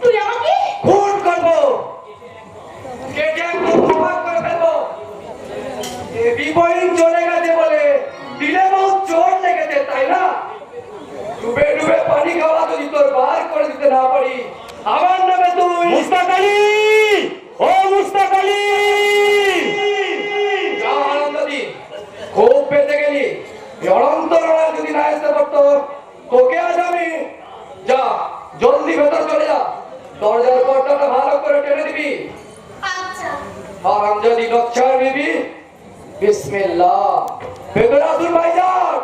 তুই আমাকে খুন করবো, কেটে একদম ভাগ করে ফেলবো। বিপরীত চলে গেছে বলে দিলে বহু চোট লেগেছে, তাই না? ডুবে ডুবে পানি খাওয়া যদি তোর বার করে দিতে না পারি, আমার নামে তুই মুস্তাক আলী, ও মুস্তাক আলী, যা আনন্দদি, খুব পেতে গেলি। অনন্ত লড়াই যদি না আসতে পারতো, তোকে আজ আমি, যা জলদি ভেতর চলে যা, দরজার পর্দাটা ভালো করে টেনে দিবি। আচ্ছা আর আমি যদি নকশার বিবি, বিসমিল্লাহ, ভেতরে আসুন ভাইজান।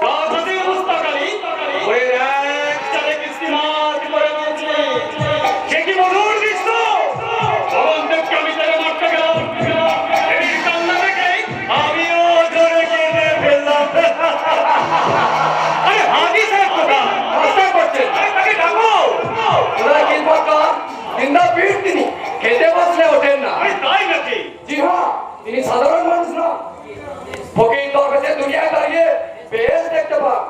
রাজা মুস্তাক আলী, ওই এক চালে কিস্তিমার করে বলছে, সে কি মধুর দৃশ্য! যখন দেখতে আমি তাকে মারতে গেলাম, এই কান্না দেখে আমিও জোরে কেঁদে ফেললাম। আরে হাজি সাহেব কোথায়? আশা করছেন আরে তাকে ডাকো। ওরা কি দরকার? জিন্দা পীর তিনি, খেতে বসলে ওঠেন না। আরে তাই নাকি? জি হ্যাঁ, তিনি সাধারণ মানুষ না। ফকির দরবেশে দুনিয়ায় দাঁড়িয়ে বেশ দেখতে পান।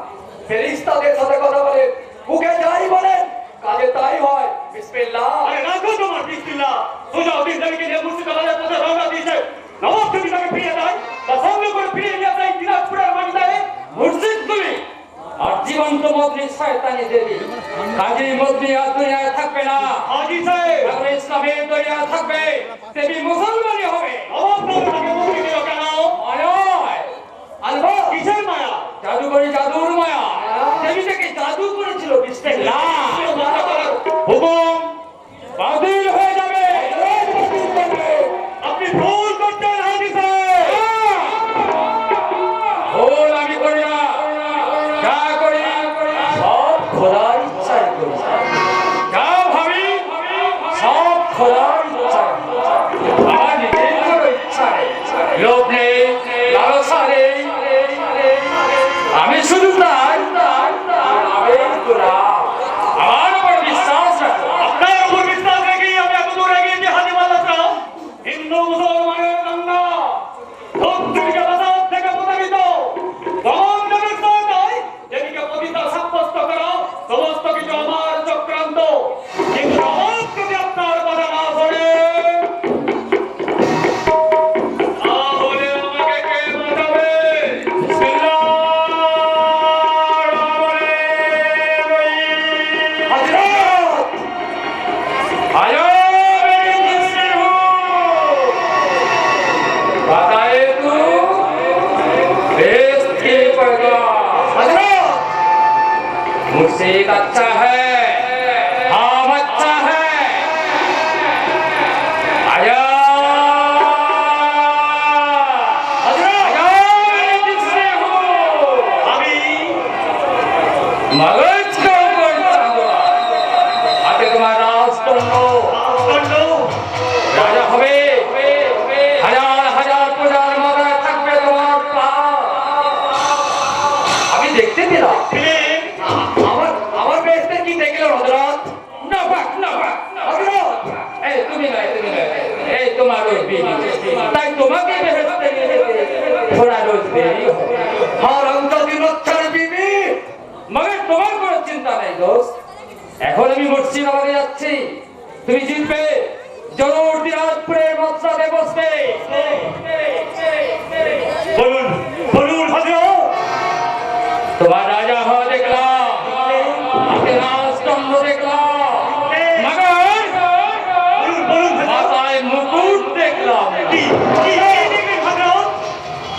ফেরেশতাদের সাথে কথা বলে, মুখে যাই বলেন কাজে তাই হয়। বিসমিল্লাহ। আরে রাখো তোমার বিসমিল্লাহ। সুজাউদ্দিন দেবীকে নিয়ে মুর্শিদাবাদের পথে রওনা দিয়েছে। নবাব যদি তাকে ফিরিয়ে দেয়, তা সঙ্গে করে ফিরিয়ে নিয়ে যায় দিনাজপুরের মাটিতে মুর্শিদ তুমি। আর জীবন্ত মন্ত্রী শয়তানি দেবী কাজী মন্ত্রী আর দুনিয়ায় থাকবে না। হাজি সাহেব, তাহলে ইসলামের দুনিয়া থাকবে, দেবী মুসলমানই হবে। নবাব বাবু তাকে মুক্তি দিল কেন? মায়ায় আলবা কিসের মায়া? জাদুকরি জাদুর মায়া। দেবী থেকে জাদু করেছিল বিসমিল্লাহ। হুকুম বাতিল হয়ে যাবে। আপনি ভুল করছেন হাজি সাহেব। ভুল আমি করি না, যা করি সব খোদার ইচ্ছায় করি। যা ভাবি সব খোদার ইচ্ছায়। আমার নিজের কোনো ইচ্ছা নেই, লোভ নেই, লালসা নেই। আমি শুধু তার নামের গোলাম। আমার উপর বিশ্বাস রাখো। আপনার উপর বিশ্বাস রেখেই আমি এত দূর এগিয়েছি হাজি মাল্লাসরাও। হিন্দু মুসলমানের দাঙ্গা ধর্মীয় বাজার থেকে প্রতারিত দমন ব্যবস্থায় যেদিকে পতিতা সাব্যস্ত করা সমস্ত কিছু আমার চক্রান্ত। কিন্তু নবাব যদি আপনার কথা না শোনে, তাহলে আমাকে কে বাঁচাবে? বিসমিল্লাহ হযরত, आयो मेरी जिससे हो बताए तू देश के पैगाम। হযরত, मुझसे एक अच्छा है, हाँ अच्छा है। आया आया मेरे जिससे हो আমি मगज का ऊपर चांदवा आगे तुम्हारा राजदंड রাজদণ্ড রাজা হবে, হাজার হাজার পূজার মাথায় থাকবে তোমার পা। আমি দেখতে পেলাম পেলেন? আমার বেহেশতে কি দেখলেন হযরত? না বাক না বাক হযরত, এই তুমি নয়, এই তোমার ওই বিবি, তাই তোমাকে বেহেশতে নিয়ে যেতে থোড়া রোজ দেরি হবে। হারামজাদি নকশার বিবি, মগর তোমার কোনো চিন্তা নেই দোস্ত। এখন আমি মুর্শিদাবাদে যাচ্ছি, তুমি জিতবে, জরুর দিনাজপুরের মসজিদে বসবে। বলুন বলুন হাজিরা। তোমার রাজা হওয়া দেখলাম, হাতে রাজদণ্ড দেখলাম, মগর বলুন বলুন হাজিরা। মাথায় মুকুট দেখলাম। কি কি দেখলেন হাজিরা?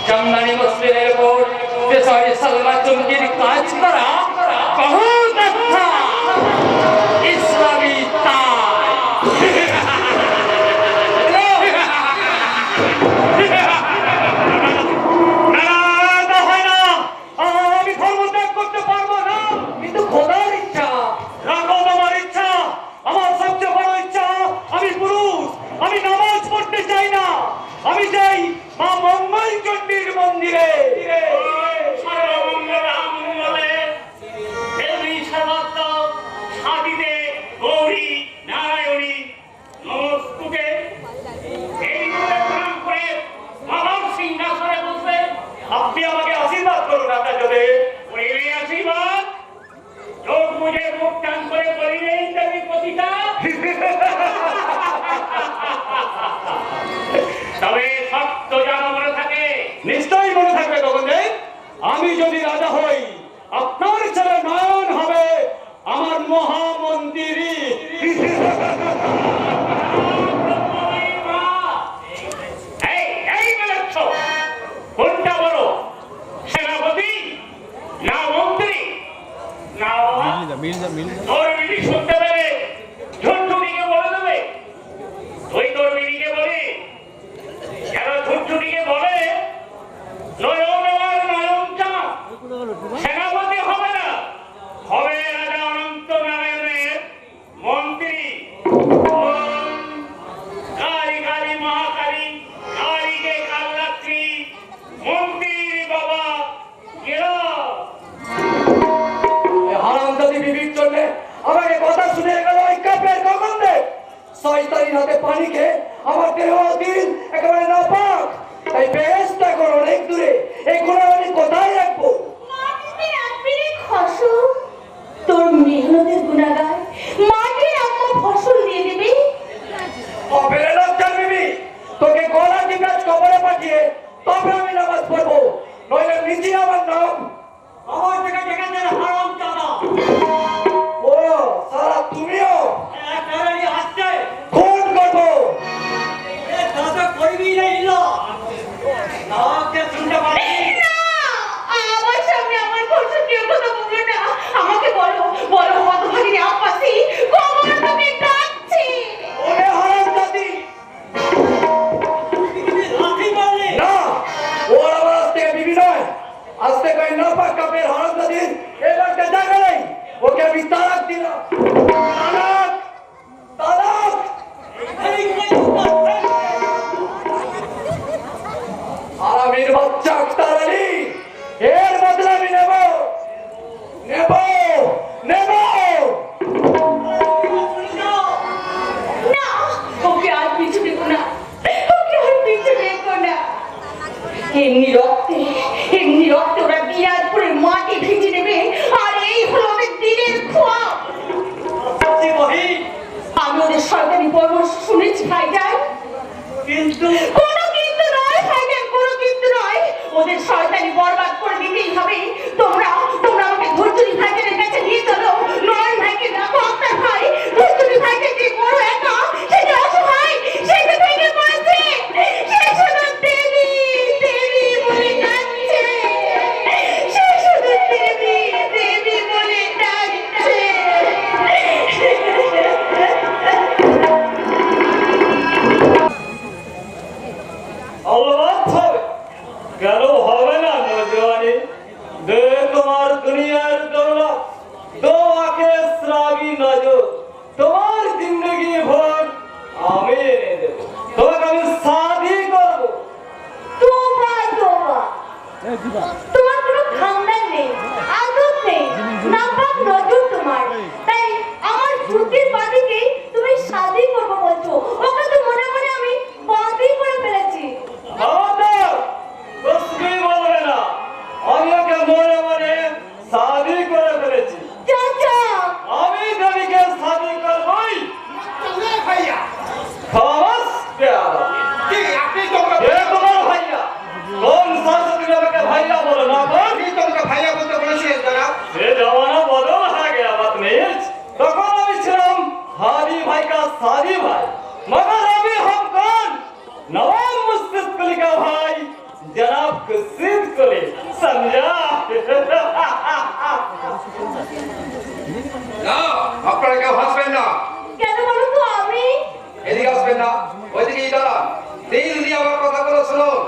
জামদানি মসজিদের উপর দেশারি সালমা চুমকির কাজ করা বহুত আচ্ছা ইসলামী তাজ। না না, তা হয় না। আমি ধর্মত্যাগ করতে পারবো না। কিন্তু খোদার ইচ্ছা। রাখো তোমার ইচ্ছা। আমার সবচেয়ে বড় ইচ্ছা, আমি পুরুষ, আমি নামাজ পড়তে চাই না। আমি চাই মা মঙ্গল চণ্ডীর মন্দিরে। সর্বমঙ্গলে তোর বিড়ি শুনতে পেলে ঝুনঝুনিকে বলে দেবে। তুই তোর বিড়িকে বলি কেন ঝুনঝুনিকে বলে নয়ন আমার নয়ন চাঁদ সেনাপতি হবে না, হবে রাজা অনন্ত নারায়ণের মন্ত্রী। কালী কালী মহাকালী কালীকে কালরাত্রি মন্ত্রীর বাবা কেরা। হারামজাদি বিবির জন্য আমাকে কথা শুনে গেল ওই কাপের গগনে। শয়তানির হাতে পানি খেয়ে আমার দেহ দিল একেবারে নাপাক। তাই বেহেশত এখন অনেক দূরে, এই গুণা আমি কোথায় রাখবো? মাটিতে রাখবি রে খসু, তোর মেহনতের গুণাগার মাটির আম্মা ফসল দিয়ে দেবে। কবে লজ্জার বিবি, তোকে গলা টিপে কবরে পাঠিয়ে তবে আমি নামাজ পড়বো, নইলে নিজে আমার নাম। আমার থেকে যেখানে হারাম চাঁদা ও সারা তুমিও এক নারায়ণী আসছে খুন করবো। দাদা করবি না ইল্লা নাকে শুনতে পারি না, আমার সামনে আমার ফসল কেউ কথা বলবে না। আমাকে বলো বলো হতভাগিনী আব্বাসি কবর তোকে ডাকছে। ওরে হারামজাদি, লাঠি মারলে না ওর আবার আজ থেকে বিবি নয়, আজ থেকে ওই নাপাক কাপের হারামজাদির এবারটা জায়গা নেই। ওকে আমি তালাক দিলাম। তালাক, তালাক। আরামের বাচ্চা আক্তার আলী, এর বদলে আমি নেব, নেব, নেব। না, ওকে আর পিছু দেখো না, ওকে আর পিছু দেখো না। এমনি রক্তে ওরা দিনাজপুরের মাটি ভিজে নেবে, আর এই হলো ওদের দিনের খোয়া। আমি ওদের শয়তানি পরামর্শ শুনেছি ভাইজান, কিন্তু কোনো কিন্তু নয় ভাইজান, কোনো কিন্তু নয়। ওদের শয়তানি বরবাদ করে দিতেই হবে। তোমরা আমাকে ধৈর্যনি ভাইজানের কাছে নিয়ে চলো। নয়ন ভাইকে ডাকো আক্তার ভাই, ধৈর্যনি ভাইকে যে বড় একা, সে যে অসহায়, সে যে ভেঙে পড়েছে, সে শুধু দেবী দেবী বলে ডাকছে, সে শুধু দেবী দেবী বলে ডাকছে। আল্লাহ হবে কেন হবে না নজওয়ানি দে তোমার দুনিয়ার দৌলত দো আঁখে শ্রাবি নজর তোমার জিন্দগি ভর আমি এনে দেব তোমাকে আমি শাদি করবো। তোবা তোবা, তোমার কোনো খামদান নেই, আদব নেই, নাপাক নজর তোমার। তাই আমার ফুটির বাদিকে তুমি শাদি করবো বলছো, ওকে তো মনে মনে আমি বাদি করে ফেলেছি। আমাদের তসবি বলবে না, আমি ওকে মনে মনে শাদি করে ফেলেছি। চাচা, আমি দেবীকে শাদি করবই। খামাস পেয়ারা আপনি তোমরা এ তোমার ভাইয়া কোন শাসক আমাকে ভাইয়া বলো না কোন ভাইয়া বলতে বলেছিলেন যারা ये जमाना बदल है गया बदतमीज। तখন আমি ছিলাম हादी भाई का शादी भाई, मगर अभी हम कौन नवाब मुस्तिद कुली का भाई जनाब कुसीद कुली, समझा? না আপনারা কেউ হাসবেন না, কেন বলো তো? আমি এদিকে আসবেন না, ওইদিকেই দাঁড়ান। দিল দিয়ে আমার কথাগুলো শুনুন।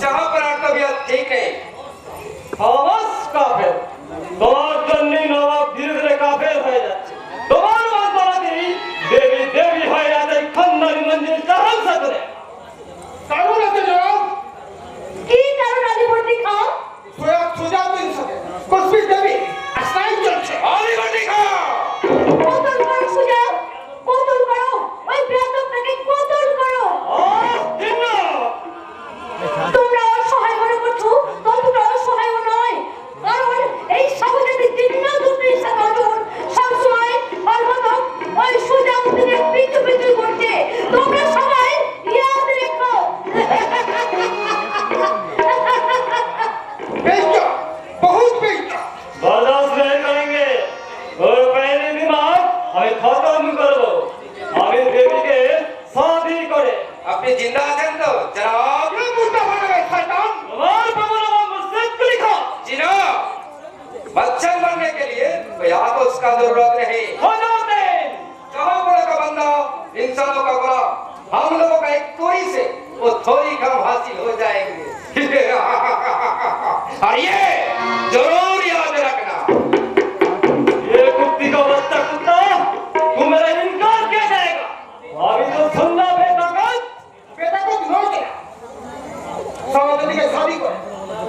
যাহা করার তবিয়ত ঠিক নেই। খামাস কাফের, তোমার জন্য নবাব ধীরে ধীরে কাফের হয়ে যাচ্ছে। তোমার মন্তরাতেই দেবী দেবী হয়ে যাচ্ছে খানদানি মঞ্জিল চাহাল সাথে। কারণ আছে জনাব, কি কারণ আলিবর্দি খান? সুজাউদ্দিন সাথে কুসবি দেবী আশ্রয় চলছে। আলিবর্দি খান কতল করো সুজা, কতল করো, ওই বেয়াদবটাকে কতল করো। জিন্না তোমরা অসহায় মনে করছো, ততটা অসহায় নয়। কারণ এই সমাজের জীর্ণ দুর্দশা নজর সবসময় সর্বদম ওই সুজাউদ্দিনের পিছু পিছু করছে। তোমরা সবাই ইয়াদ রেখো। বহুত বেশি बर्दाश्त नहीं करेंगे और पहले दिमाग हमें खत्म करो। हमें देवी के शादी करे। আপনি জিন্দা আছেন তো জনাব? মুস্তাফা নগর শয়তান तुम्हारे प्रभु नाम मुझसे लिखा। जी ना, बच्चन बनने के लिए तो या तो उसका जरूरत नहीं। हो जाते कहाँ बोला का बंदा इंसानों का गुलाम, हम लोगों का एक तोड़ी से वो थोड़ी कम हासिल हो जाएंगे। और ये जरूर याद रखना, ये कुत्ती का बच्चा कुत्ता तू मेरा इनकार किया जाएगा। अभी तो सुनना बेताकत বেটা কত নয় সমাজের দিকে শাদি করে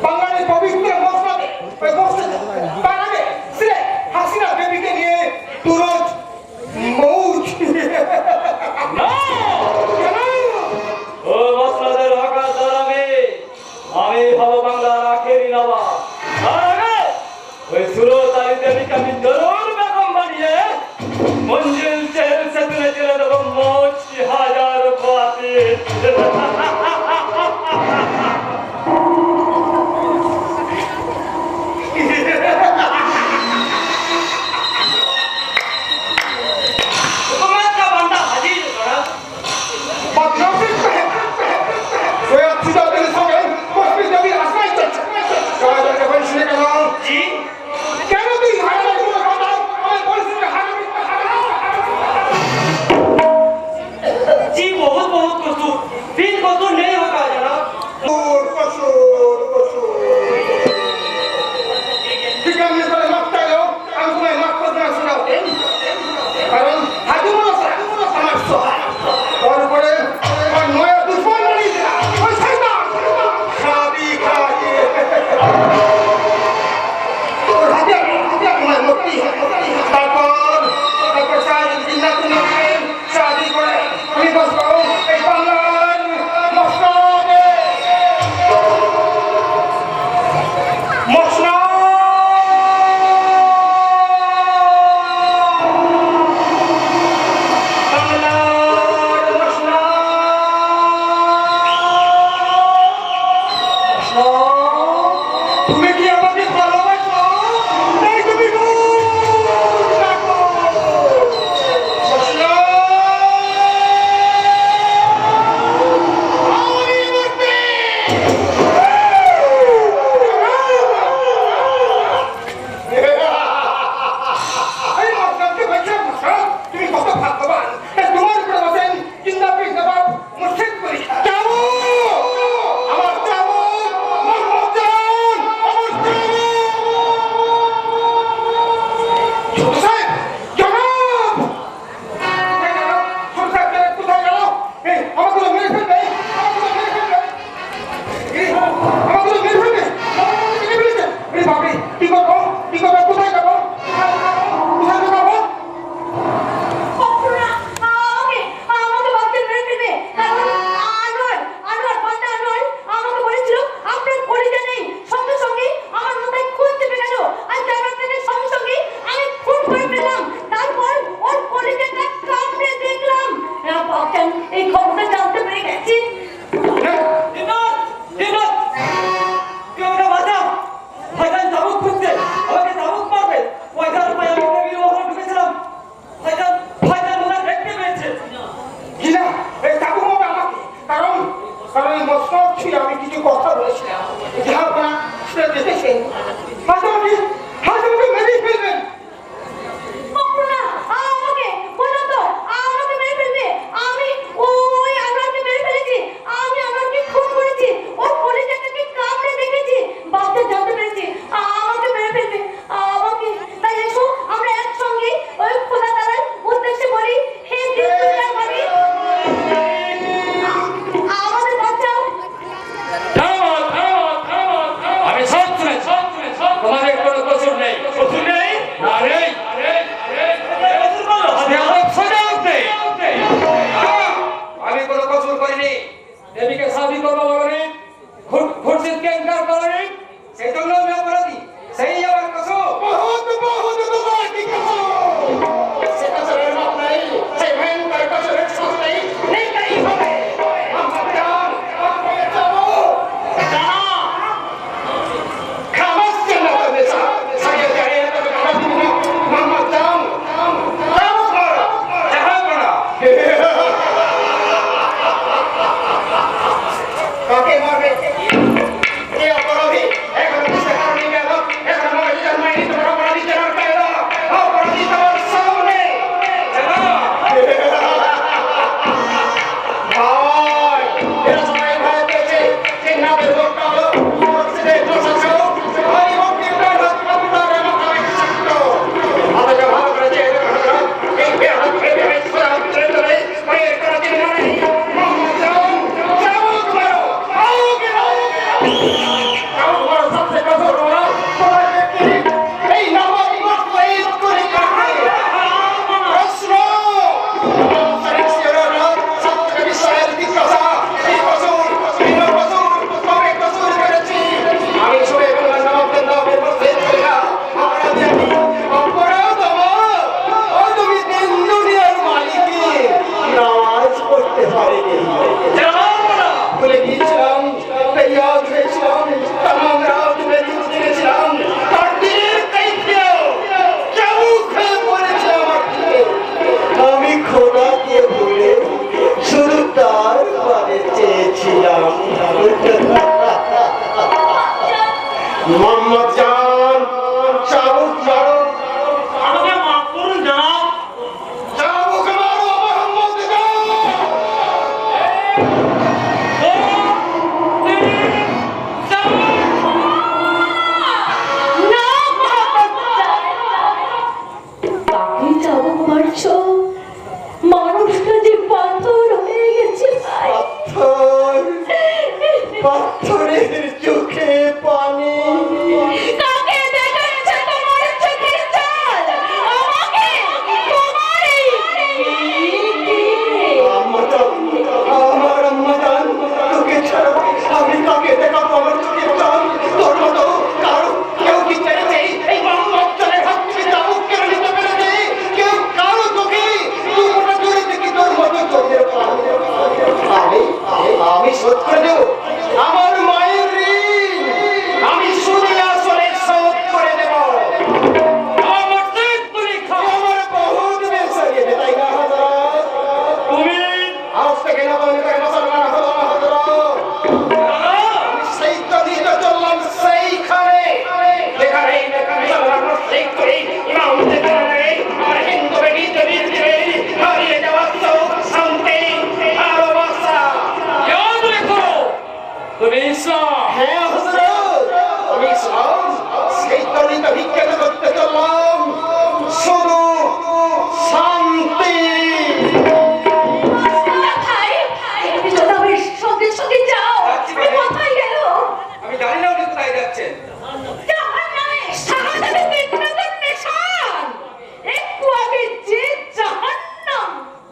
বাঙালির পবিত্র মসজিদে ওই মসজিদে বানাবে সে হাসিনা বেবিকে নিয়ে তুরত মৌজ না ও মসলাদের হকার দাঁড়াবে। আমি হব বাংলার আখেরি নবাব। তার আগে ওই সুরত আলী দেবীকে আমি জরুর বেগম বানিয়ে মঞ্জিল চেল সে তুলে চলে দেবো মোচ কি হাজার বাতি। हुकूमत का बंदा हाजिर करा। বদনসিব সৈয়দ সুজাউদ্দিন সঙ্গে মসজিদ নবীর আশ্রয় চলছে সবাইকে বলছি কেন जी কেন তুই হারানোর কোনো কথা আমি বলছি जी बहुत बहुत कसूर, फिर कसूर नहीं होगा जनाब। ঠিকানা করে মাপতে গেল আমি তোমায় মাপ করতে না শোনাও কারণ হাজু মানুষ আমার সহায় তারপরে আমার নয়া দুশ্মন বানিয়ে দিলা ওই শয়তান খাবি খাবি তোর হাতে তোমায় মুক্তি তারপর শাহী জিন্নাত শাদি করে আমি বসবো এই বাংলার মসনদে মসনদ তুমি কি আমাকে ভালোবাসো তাই তুমি ডাকো তুমি কত ভাগ্যবান তোমার উপরে বসেন জিন্দাবি জবাব মুর্শিদ করি আমার চাবো কোথায় যাবো অপূর্ণা, আমাকে বাচ্চা মেরে ফেলবে। কারণ আনোয়ার বান্দা আনোয়ার আমাকে বলেছিল আপনার কলিজা নেই। সঙ্গে সঙ্গে আমার মাথায় খুন চেপে গেল। আর তার আপনাদের সঙ্গে সঙ্গে আমি খুন করে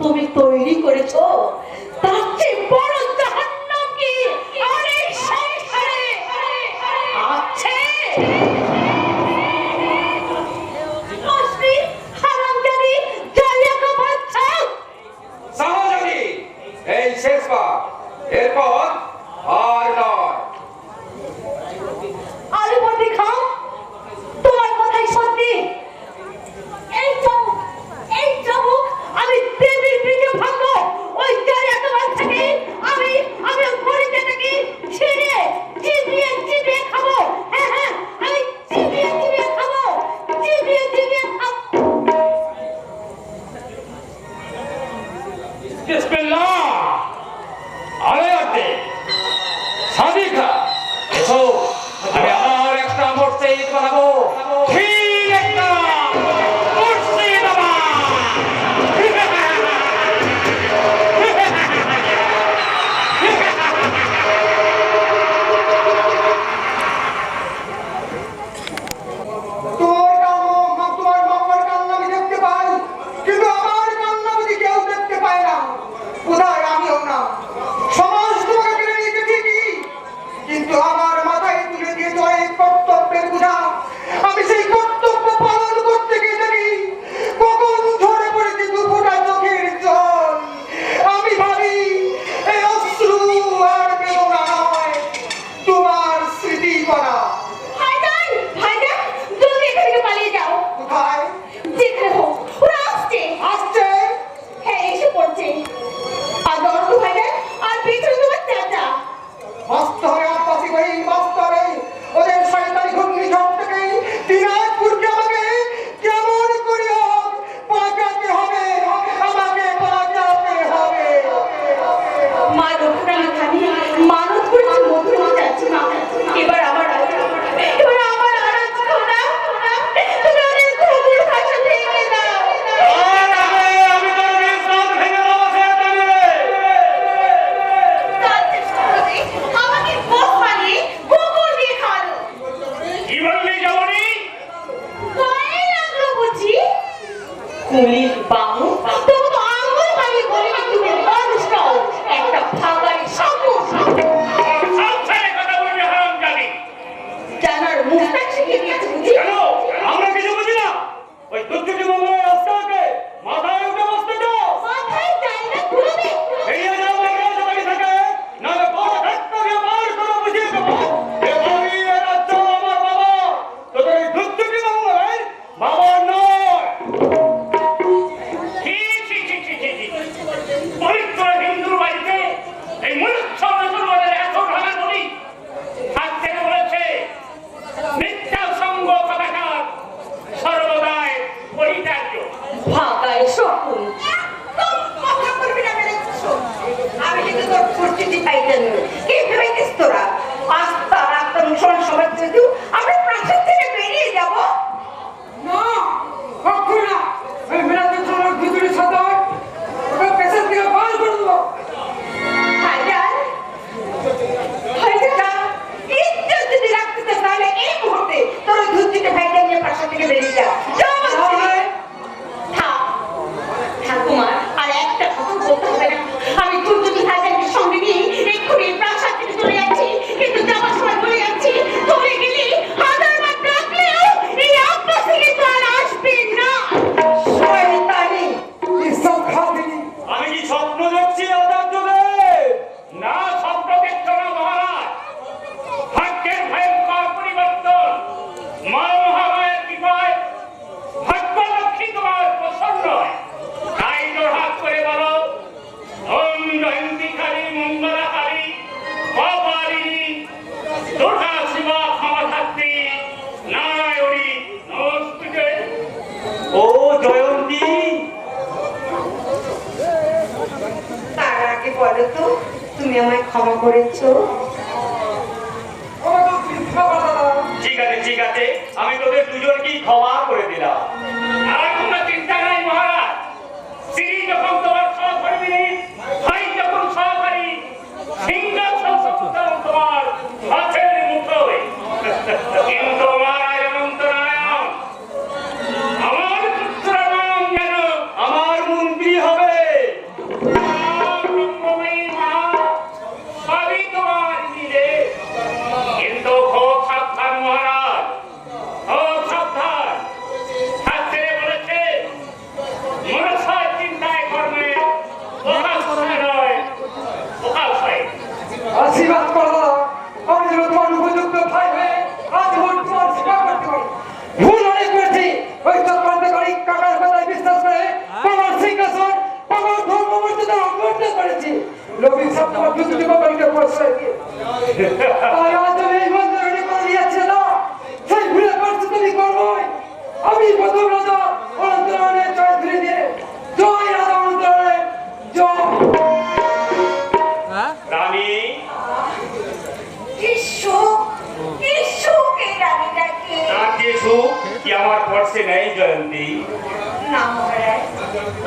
তুমি তৈরি করেছো, তার চেয়ে বড় জাহান্নাম কি আর এই সংসারে আছে? অশ্লীল, হারামজাদি, জালিয়াকা বাচ্চা! সহযোগী এই শেষবার, এরপর আর নয়। আলুপতি খাও, তোমার কথাই সত্যি। এই চাবুক আমি দেবীর পিঠে ভাঙবো। ওই জালিয়াকা বাচ্চাকে আমি ওই পরিচয়টাকে ছিঁড়ে চিবিয়ে খাবো। হ্যাঁ হ্যাঁ, আমি চিবিয়ে খাবো, চিবিয়ে খাবো। বিসমিল্লাহ আলাইহি সাদিকা এসো, আমি আমার একটা মসজিদ বানাবো, ঠিক একটা মসজিদ বানাবো। তোমার বাবার কান্না আমি দেখতে পাই, কিন্তু আমার কান্না যদি কেউ দেখতে পায় না, কোথায় আমিও না। সমাজ তোমাকে কেড়ে নিতে ঠিকই, কিন্তু আমার মাথায় তুলে দিয়েছে অনেক কর্তব্যের বোঝা। আমি সেই কর্তব্য পালন করতে গিয়ে দেখি কখন ঝরে পড়েছে দুফোঁটা চোখের জল। আমি ভাবি এই অশ্রু আর বেদনা নয়, তোমার স্মৃতি করা। ভাইজান, জলদি এখান থেকে পালিয়ে যাও। কোথায় যেখানে হোক, ওরা আসছে। আসছে? হ্যাঁ, এসে পড়ছে। আর দরদ ভাইজান, আর পেছনে তোমার চাচা। মস্ত হয়ে আব্বাসি ভাই বাস্তবে ওদের শয়তানি ঘূর্ণিঝড় থেকে দিনাজপুরকে আমাকে কেমন করে হোক পাকাতে হবে, আমাকে পাকাতে হবে। মা রক্ষাকালী খানি মানত করেছে, মধুর যাচ্ছে না। এবার আমার আরাজ খোদা, তুমি ওদের ঘুঘুর ভাষা ভেঙে দাও। আমি তোর বিশ্বনাথ ভেঙে দেবো সে দাঁড়িয়ে। তার চেষ্টা করবে আমাকে বোস বানিয়ে গোবর দিয়ে খাওয়ানো। কি বললি যাবনি? গায়ে লাগলো বুঝি? কুলির বাহু, তবু তো আঙুল বানিয়ে বলিনি তুমি মানুষ নও, একটা ভাগাড়ি শামুক। সব ছেলে কথা বলবি হারামজাদি। জানার মুখটা শিখিয়ে দিয়েছে বুঝি? কেন? আমরা কিছু বুঝি না? ওই দুর্যোগী মঙ্গলের রাস্তাকে মাথায় উঠে বসতে চাও? মাথায় জায়গা খুলে দে। এড়িয়ে যাও মাথায় যদি থাকে, নাহলে বড় ধাক্কা দিয়ে বার করে বুঝিয়ে দেবো। এ বাড়ি, এ রাজ্য আমার বাবা, তোদের এই দুর্যোগী মঙ্গলের বাবার নয়। ছি, ছি, ছি, ছি, ছি, ছি। পবিত্র হিন্দুর বাড়িতে এই মূর্খ মুসলমানের এত ঢালা বলি থাকতে বলেছে। মিথ্যা সঙ্গ কথাকার সর্বদাই পরিত্যাজ্য। ভাগায় শকুন। কথা বলবি না মেরে শোন। আমি কিন্তু তোর পরিচিতি পাইতেন না। কি ভেবেছিস তোরা? আস্থা রাখতাম সবার যেহেতু আমরা প্রাসাদ থেকে বেরিয়ে যাব। না, কখনো না। এই মেরাতে তোমার ভিতরে সাদা ওটা পেছন থেকে বার করে দেবো। ভাইজান, ইজ্জত যদি রাখতে চাস তাহলে এই মুহূর্তে তোর ওই ধুতিতে ভাইজান নিয়ে প্রাসাদ থেকে বেরিয়ে যা। যাও বলছি। থাক, ঠাকুমা, আর একটা কথা বলতে হবে না। আমি দুর্যোগী ভাইজানকে সঙ্গে নিয়ে এক্ষুনি প্রাসাদ থেকে চলে যাচ্ছি, কিন্তু যাওয়ার সময় বলে যাচ্ছি তুমি গেলে হাজারবার ডাকলেও এই আব্বাস থেকে তো আর আসবে না। শয়তানি! ইসব খাদিনি। আমি কি স্বপ্ন দেখছি ওদের যুগে? না, স্বপ্ন দেখছো না মহারাজ। ভাগ্যের ভয়ঙ্কর পরিবর্তন। মা মহামায়ের কৃপায় ভাগ্যলক্ষ্মী তোমার প্রসন্ন হয়। তাই জোড়হাত করে বলো, ওম জয়ন্তীকারী মঙ্গলাকারী কপালিনী দুর্গা শিবা ক্ষমাধাত্রী নারায়ণী নমস্তুতে। ও জয়ন্তী, তার আগে বলো তো, তুমি আমায় ক্ষমা করেছো? আমাকে মিথ্যা কথা দাও। ঠিক আছে, আমি তোদের দুজনকেই ক্ষমা করে দিলাম। আর কোনো চিন্তা নাই মহারাজ। স্ত্রী যখন তোমার সহকর্মী, ভাই যখন সহকারী, সিংহাসন যখন তোমার হাতের মুঠোয়। কিন্তু মহারাজ অনন্ত নারায়ণ, আমার পুত্র নাম যেন আমার মন্ত্রী হবে। আশীর্বাদ করো আমি যেন তোমার উপযুক্ত ভাই হয়ে আজ ভোট তোমার সেবা করতে পারি। ভুল অনেক করেছি, ওই চক্রান্তকারী কাকার কথায় বিশ্বাস করে আমার সিংহাসন আমার ধর্ম মর্যাদা অবহেলা করেছি। লোভিক সব তোমার দুটি বাবাকে প্রশ্রয় দিয়ে তাই আজ আমি এই মন্দিরে করে দিয়েছি না, সেই ভুলে করছি তুমি করবোই। আমি প্রথম রাজা অনন্তরায়ণের জয় ধরে দিয়ে জয় রাজা অনন্তরায়ণের জয়। রানী কি সুখ এই রানীটাকে। আর কিছু কি আমার পর্সে নেই জয়ন্তী? না মহারাজ,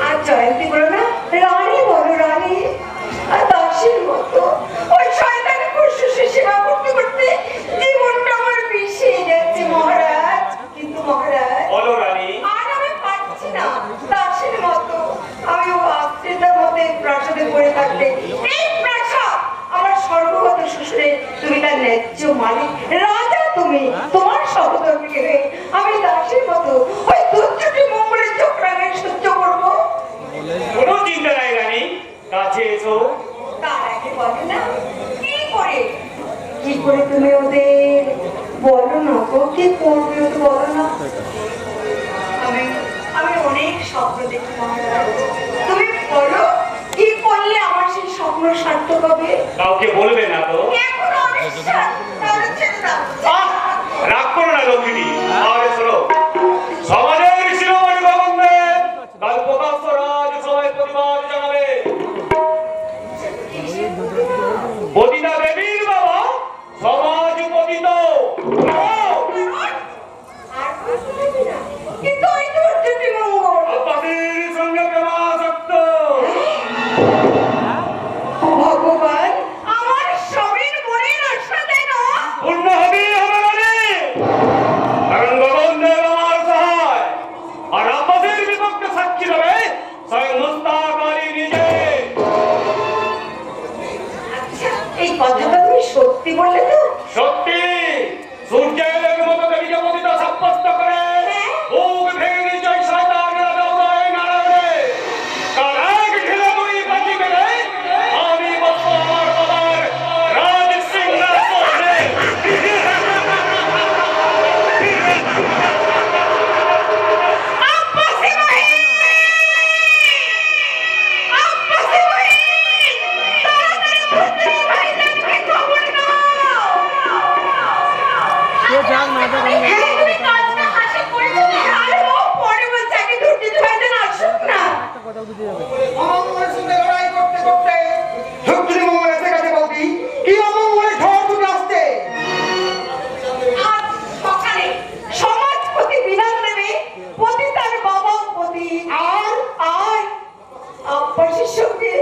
আর জয়ন্তী বলো না, রানী বলো রানী। আর দাসীর মতো ওই শয়তানি পশুষে সেবা করতে করতে জীবনটা আমার বিষিয়ে যাচ্ছে মহারাজ। কিন্তু মহারাজ, বলো রানী। আর আমি পারছি না দাসীর মতো আমি ও আশ্রিতার মতো এই প্রাসাদে পড়ে থাকতে। এই প্রাসাদ আমার সর্বগত শ্বশুরে, তুমি তার ন্যায্য মালিক, রাজা তুমি। তোমার সহধর্মীকে হয়ে আমি দাসীর মতো ওই দুর্যোগে মঙ্গলের চক্রাঙ্গে সহ্য করবো। কোনো চিন্তা নাই রানী, কাছে এসো। তার আগে বলো না কি করে তুমি ওদের বলো না গো, কি করবে ওদের বলো না। আমি আমি অনেক স্বপ্ন দেখি মহারাজ, তুমি বলো কি করলে আমার সেই স্বপ্ন সার্থক হবে। কাউকে বলবে না তো? এখনো অনিশ্চয়, তাহলে ছেড়ে দাও। আহ, রাগ করো না লক্ষ্মী। তাহলে শোনো, সমাজের শিরোমণি ভগবানের কাল প্রকাশ্য রাজ সবাই প্রতিবাদ জানাবে। পতিতা দেবীর বাবা সমাজ পতিত। আর কিছু দেবে না, কিন্তু ওই দুর্যোগে মঙ্গল। আব্বাসীর সঙ্গে প্রেমাসক্ত। ভগবান, আমার স্বামীর মনের আশা যেন পূর্ণ হবেই হবে মানে। কারণ ভগবানের আমার সহায়, আর আব্বাসীর বিপক্ষে সাক্ষী দেবে স্বয়ং মুস্তাক আলী নিজে। আচ্ছা, এই কথাটা তুমি সত্যি বললে তো? সত্যি। সূর্যের মতো দেবীকে পতিত সাব্যস্ত করে বুক ভেঙে নিশ্চয় শয়তান রাজা উদয় নারায়ণে কাল এক ঢিলে দুই বাজি মেরে আমি বসবো আমার বাবার রাজ সিংহাসনে। আব্বাসী বাহিনী! আব্বাসী বাহিনী! তাড়াতাড়ি ভূতনি ভাইজানকে খবর দাও! হ্যাঁ, তুমি কাজটা হাসিল করেছো না? আরে ও পরে বলছে আগে ভূতনি ভাইজান আসুক না। অমঙ্গলের সঙ্গে লড়াই করতে করতে ধুত্রি মঙ্গল এসে গেছে বৌদি। কি অমঙ্গলের ঝড় তুলে আসছে? আজ সকালে সমাজপতি বিধান দেবে পতিতার বাবা পতি আর আব্বাসীর সঙ্গে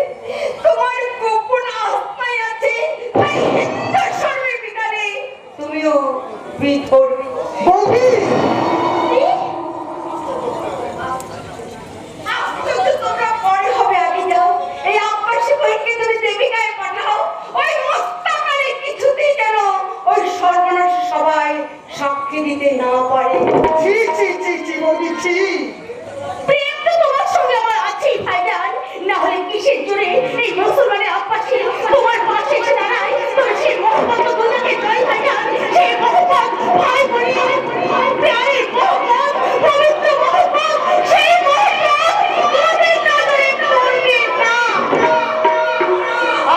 তোমার গোপন আস্থায় আছে, তাই হিন্দু শর্মের বিধানে তুমিও বিধর্মী। বৌদি আশ্চর্য, তোমরা পরে হবে, আগে যাও। এই আব্বাসী বইকে তুমি দেবিকায় পাঠাও। ওই মোস্তাকারে কিছুতেই যেন ওই সর্বনাশ সবাই সাক্ষী দিতে না পারে। ছি ছি ছি ছি বৌদি ছি। প্রেম তো তোমার সঙ্গে আমার আছেই ভাইজান, না হলে কিসের জোরে এই মুসলমানের আব্বাসী তোমার পাশে এসে দাঁড়ায়। তবে সেই মোহাম্মদ তো দুজনকে জয় ভাইজান, সেই মোহাম্মদ ভাই বলি প্রাণের মোহাম্মদ, পবিত্র মোহাম্মদ, সেই মোহাম্মদ তোমাদের নজরে পড়বে না।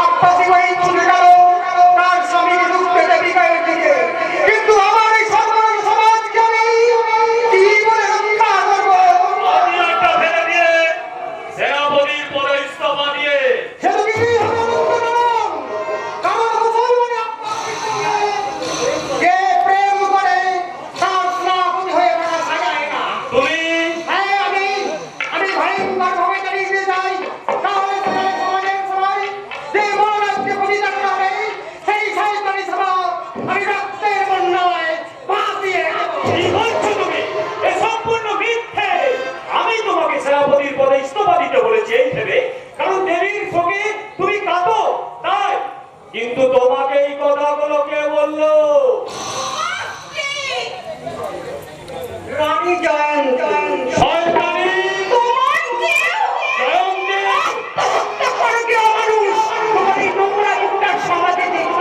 আব্বাসী বাহিনী ছুটে গেল তার স্বামীকে ঢুকতে দেবী গায়ের দিকে। কিন্তু আমার এই সর্বনাশ সমাজকে আমি কি বলে রক্ষা করবো? আমি একটা ফেলে দিয়ে সেনাপতির পদে ইস্তফা দিয়ে সে তো কিছুই হবে অনন্তকাল। কারণ মুসলমানের আব্বাসীর সঙ্গে যে প্রেম করে তার সেনাপতি হয়ে থাকা সাজায় না। তুমি হ্যাঁ, আমি ভয়ঙ্কর ভাবে চালিয়ে দিয়ে যাই। তাহলে সেখানে সমাজের সবাই যে মহারাজকে পরিত্যাগ করে সেই শয়তানি সভা আমি রক্তের বন্যায় ভাসিয়ে দেব। কি বলছো তুমি? এ সম্পূর্ণ মিথ্যে। আমি তোমাকে সেনাপতির পদে ইস্তফা দিতে বলেছি এই ভেবে, কারণ দেবীর শোকে তুমি কাঁদো তাই। কিন্তু তোমাকে এই কথাগুলো কে বললো? রানী জয়ন্ত, শয়তানি তোমার কেউ জয়ন্তী। হত্যা করে দেওয়া মানুষ তোমার এই নোংরা মুখটার সমাজে দেখে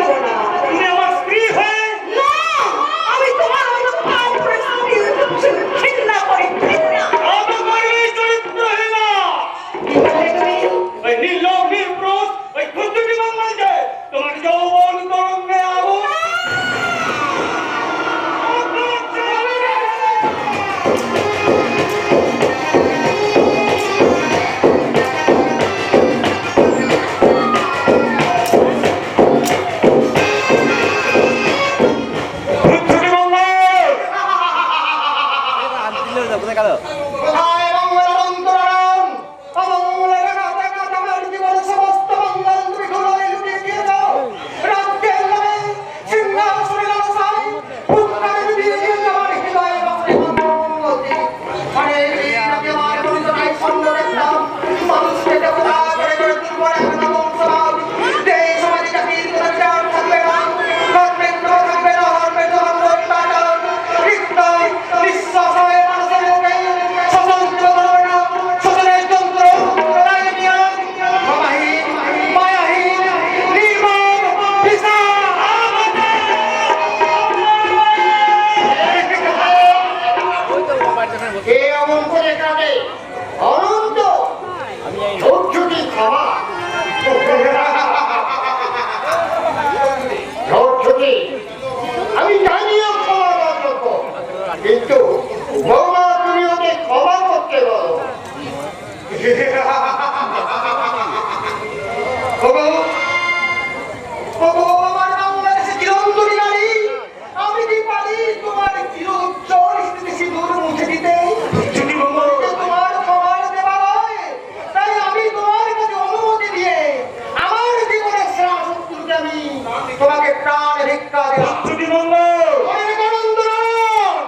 ওগো, ওগো, আমার বাংলাদেশে চিরন্তনী নারী, আমি কি পারি তোমার চিরোজ্জ্বল স্মৃতি সিঁদুর মুছে দিতে? যদি মঙ্গলকে তোমার খবর দেওয়া হয়, তাই আমি তোমার কাছে অনুমতি দিয়ে আমার জীবনের সেরা শত্রুকে আমি তোমাকে প্রাণ ভিক্ষা দিলাম। যদি মঙ্গল অনেক আনন্দ নয়।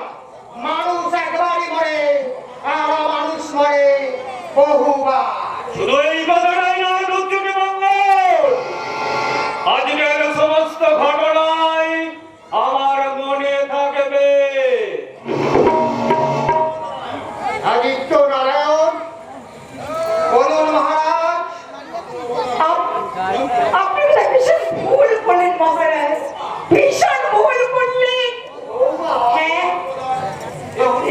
মানুষ একবারই মরে, আর মানুষ মরে বহুবার। শুধু এই কথাটাই নয় দুর্যোগে মঙ্গল, আজকের সমস্ত ঘটনাই আমার মনে থাকবে। আদিত্য নারায়ণ, বলুন মহারাজ। আপনি বোধহয় ভীষণ ভুল বলেন মহারাজ, ভীষণ ভুল বললেন। হ্যাঁ,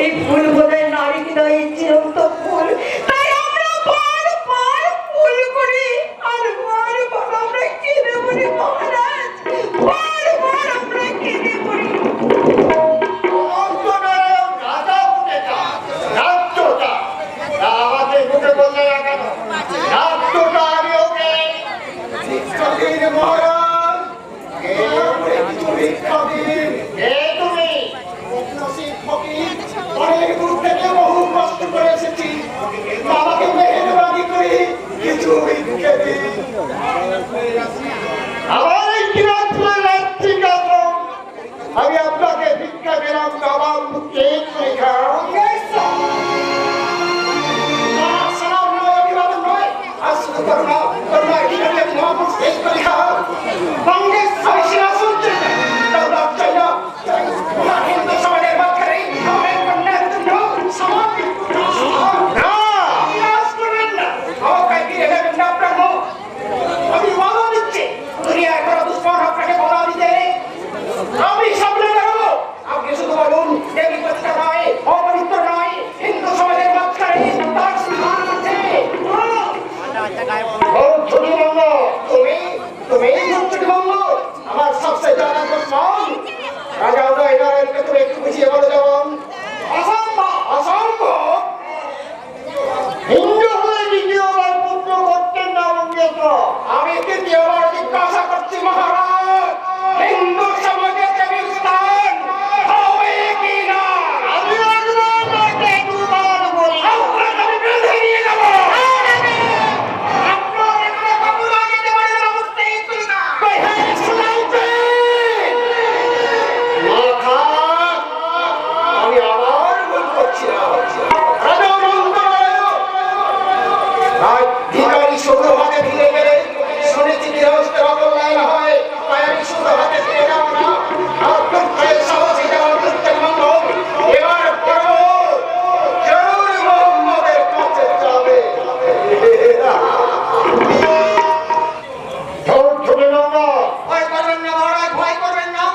এই ভুল বোধহয় নারী হৃদয়ের চিরন্ত ভুল, তাই আমরা বারবার ভুল করি আর বারবার আমরা কেঁদে মরি মহারাজ, বারবার আমরা কেঁদে মরি। অনন্ত নারায়ণ রাজা উঠে যান, রাজ্যটা। আমাকে মুখে বললে না কেন? রাজ্যটা আমি ওকে ভিক্ষাধীন মহারাজ। ভিক্ষাধীন কে তুমি? নসিব ফকির, অনেক দূর থেকে বহু কষ্ট করে এসেছি, বাবাকে মেহেরবানি করে কিছু ভিক্ষে দিন। আমার এই কিরাতপুরের রাত্রি কাটল, আমি আপনাকে ভিক্ষা দিলাম, বাবা মুখে করে খাও। সালাম নয়, অভিবাদন নয়, আসলে করুণা, করুণা হিসাবে আমি মহাপুর শেষ করে খাও। কংগ্রেস আমি সিংহাসন চাই, তাও লাভ চাই না। ওনার হিন্দু সমাজের মাঝখানে আমার কন্যার জন্য সমান না, বিনাশ করবেন না। নৌকায় ফিরে যাবেন না আপনার মুখ। আমি ওয়াদা দিচ্ছি, দুনিয়ায় কোনো দুশ্মন আপনাকে বলা দিতে আমি সামনে দাঁড়াবো। আপনি শুধু বলুন, দেবী পতিতা নয়, অপবিত্র নয়, হিন্দু সমাজের মাঝখানে তার স্থান আছে। ছুটিবঙ্গ, তুমি ছুটিবঙ্গ, আমার সবচেয়ে জানা দুশ্মন। রাজা উদয় নারায়ণকে তুমি একটু বুঝিয়ে বলো যেমন। অসম্ভব, অসম্ভব। হিন্দু হয়ে দ্বিতীয়বার পুত্র করতেন না অঙ্গেত। আমি তৃতীয়বার জিজ্ঞাসা করছি মহারাজ, হিন্দু সমাজে দেবীর স্থান হবে কি না? আমি একবার নয়তো দুবার বলি, আপনাকে আমি বেঁধে নিয়ে যাবো। আপনার এখানে কখনো যেতে পারে না, বুঝতেই তুই না। শুনাইতে মাথা, আমি আবার ভুল করছিলাম। রাজা অনন্ত নারায়ণ, আজ ভিখারি শুধু হাতে ফিরে গেলে শুনেছি গৃহস্থের অকল্যাণ হয়, তাই আমি শুধু হাতে ফিরে যাবো না। আর দুঃখের সাহসী যাওয়ার দুঃখের মঙ্গল এবার পর্ব জরুর মোহাম্মদের কাছে যাবে। ভয় করবেন না মহারাজ, ভয় করবেন না।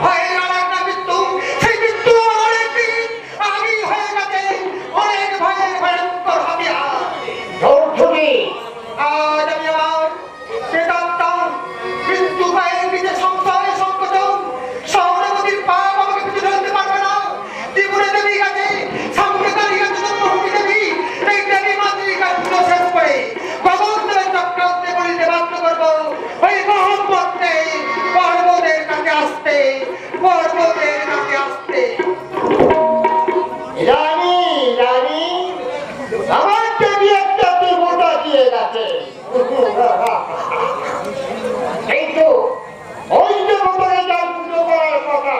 ভয়ের আর একটা মৃত্যু, সেই মৃত্যু আমার একদিন আগেই হয়ে গেছে। অনেক ভয়ের ভয়ঙ্কর হাতিয়ার। আজ আমি আমার প্রেতাত্মা মৃত্যু ভয়ের নিজে সংশয় সংকোচন সৌরগতির পাপ আমাকে কিছু ধরতে পারবে না। ত্রিপুরা দেবী গেছে, সামনে দাঁড়িয়ে গেছে জন্মভূমি দেবী। এই দেবী মাতৃকা পুজো শেষ করে গগনদেবের চক্রান্তে বলিতে বাধ্য করবো ওই মোহাম্মদকে পর্বতের কাছে আসতে, পর্বতের কাছে আসতে। রানী, রানী, আমার দেবী একটা দেবতা দিয়ে গেছে। এই তো ওই দেবতাকে যার পুজো করার কথা,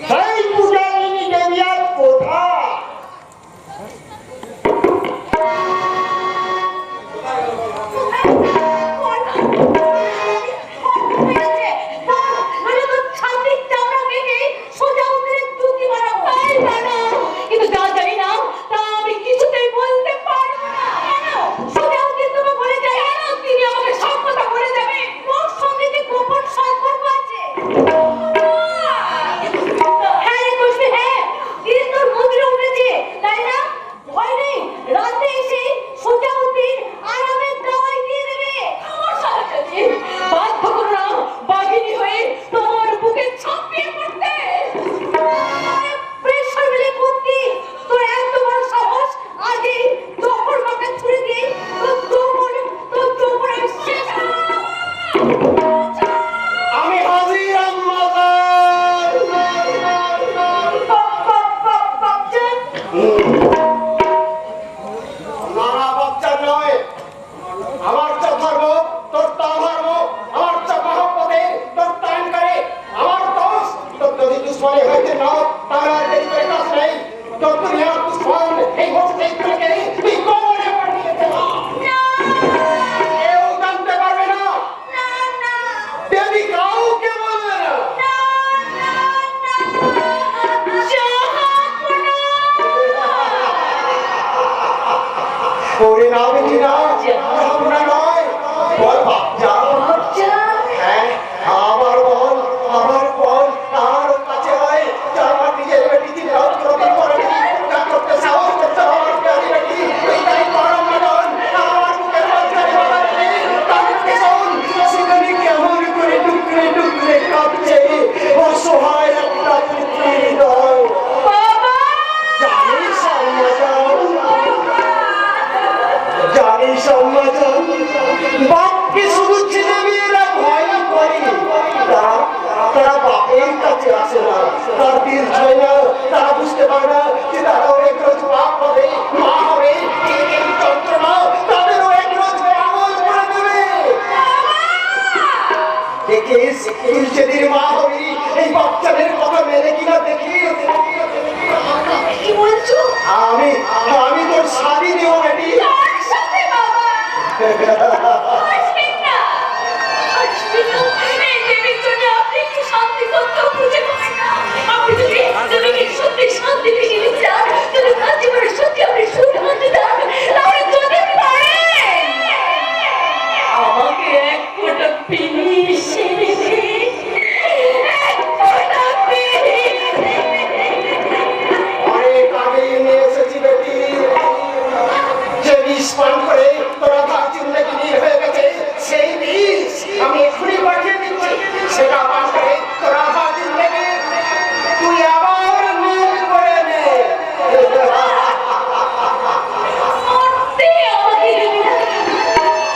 সেই পূজারিনী দেবী আর কোথায়? কিন্তু যা জানি না তা আমি কিছুতেই বলতে পারবো না। কেন? সোজাও কিন্তু বলে যায়, তিনি আমাকে করে না বেটি না আমরা নয় বল বাপ যা বাচ্চা হ্যাঁ আবার বল আর কাছে হয় যা আমার নিজের বেটি দিন রাত করে করেনি যা করতে সাহস করতে আমার প্যারি বেটি এইটাই পরম মদন আমার বুকের মাঝখানে বাবারে তাকে শোন সেখানে কেমন করে টুকরে টুকরে কাঁপছে অসহায় একটা পুত্রের হৃদয় বাবা জানিস সম্মাজন বাপকে শুধু ছেলে মেয়েরা ভয় করে তারা বাপের কাছে আসে না তার দিল ছয় না তারা বুঝতে পারে না যে তারাও এক রোজ বাপ হবে মা হবে এই যন্ত্রণা তাদেরও এক রোজ পাগল করে দেবে দেখিস তুই সেদিন মা হবি এই বাচ্চাদের কথা মেনে কিনা দেখিস কি বলছো আমি তোর শাদি দেবো বেটি কার সাথে বাবা আসবেন না এই দেবীর জন্য আপনি কি শান্তি কোথাও খুঁজে পাবেন না আপনি যদি দেবীকে সত্যি শান্তি ফিরিয়ে চান যদি তার জীবনে সত্যি আপনি সুখ আনতে চান তাহলে যদি পারেন আমাকে এক ফোঁটা পিনিয়ে সেরে দিন এক ফোঁটা পিনিয়ে অনেক আগে নিয়ে এসেছি বেটি যে বিষ পান করে তোরা তার জন্য নীল হয়ে গেছে সেই বিষ আমি এখনই পাঠিয়ে দিচ্ছি সেটা পান করে তোরা তার জন্য তুই আবার নীল করে নে মরতে আমাকে দেবে না।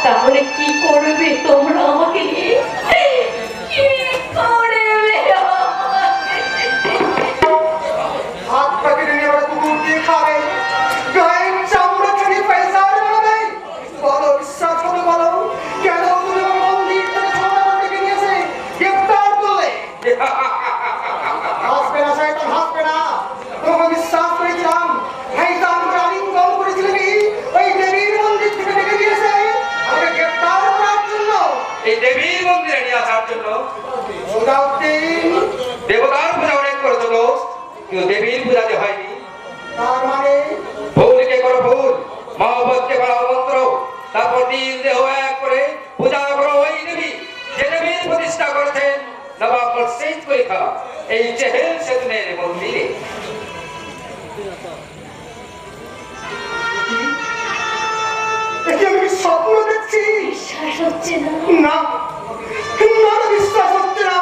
তাহলে কি করবে তোমরা আমাকে নিয়ে কি করবে হাত পাকে নিয়ে ওরা কুকুর দিয়ে খাবে গায়ের চামড়া চুরি পয়সা বানাবে বলো বিশ্বাস করে বলো কেন তুমি আমার মন্দির থেকে ছোট ডেকে নিয়েছে গ্রেফতার করলে হাসবে না শয়তান হাসবে না তোমাকে বিশ্বাস করেছিলাম ভাইজান আলিঙ্গন করেছিলেন ওই দেবীর মন্দির থেকে ডেকে নিয়েছে আমাকে গ্রেফতার করার জন্য এই দেবীর মন্দিরে নিয়ে আসার জন্য সুদাউদ্দিন দেবতার পূজা অনেক করে তো কিন্তু দেবীর পূজাতে হয়নি তার মানে ভুলকে করো ভুল মহব্বতকে করো মন্ত্র তারপর দিন দেহ এক করে পূজা করো ওই দেবী যে দেবীর প্রতিষ্ঠা করেছেন নবাব মুর্শিদ পরীক্ষা এই চেহেল সেতুনের মন্দিরে এটি আমি কি স্বপ্ন দেখছি বিশ্বাস হচ্ছে না না না বিশ্বাস হচ্ছে না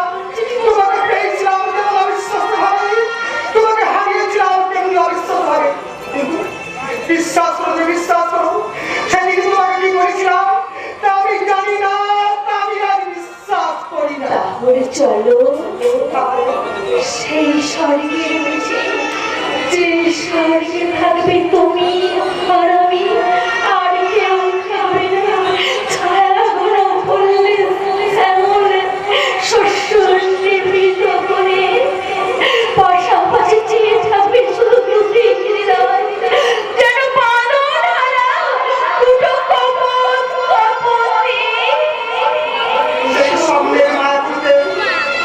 তোমাকে পেয়েছিলাম তেমন অবিশ্বাস ভাবে তোমাকে হারিয়েছিলাম তেমনি অবিশ্বাস ভাবে বিশ্বাস করো সেদিন তোমাকে কি করেছিলাম তা আমি জানি না তা আমি আজ বিশ্বাস করি না তাহলে চলো সেই স্বর্গের নিচে যে স্বর্গে থাকবে তুমি আর আমি আর কেউ খাবে না ছায়া ঘোরা বললে এমন শস্য নির্মিত করে পাশাপাশি চেয়ে থাকবে শুধু দুটি হৃদয় যেন বাঁধন হারা দুটো কপট কপটে সেই স্বপ্নের মায়াপুরীতে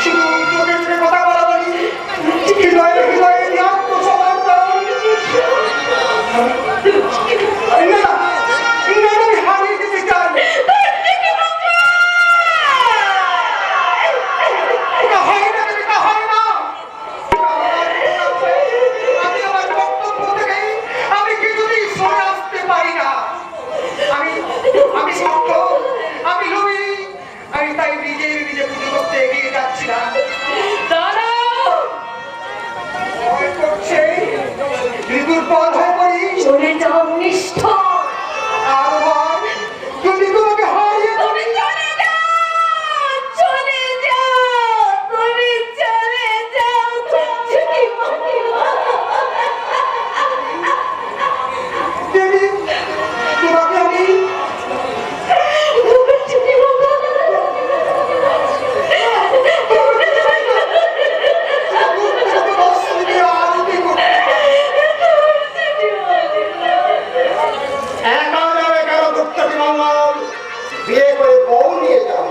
শুধু চোখে চোখে কথা বলা বলি হৃদয়ে হৃদয়ে আত্মসমর্পণ না আমি হারিয়ে দিতে চাই এটা হয় না এটা হয় না আমি আমার বক্তব্য থেকে আমি কিছুতেই সরে আসতে পারি না আমি সত্য আমি লোভী আমি তাই নিজে পুজো করতে এগিয়ে যাচ্ছিলাম ভয় করছে দুর্বল হয়ে পড়ি চলে যাও নিষ্ঠ আর ভয় যদি তোমাকে হারিয়ে তুমি চলে যাও চলে যাও তুমি চলে যাও যদি দেবী তোমাকে আমি যদি আরতি করতে একা যাবে কেন দুঃখটি মঙ্গল বিয়ে করে বউ নিয়ে যাও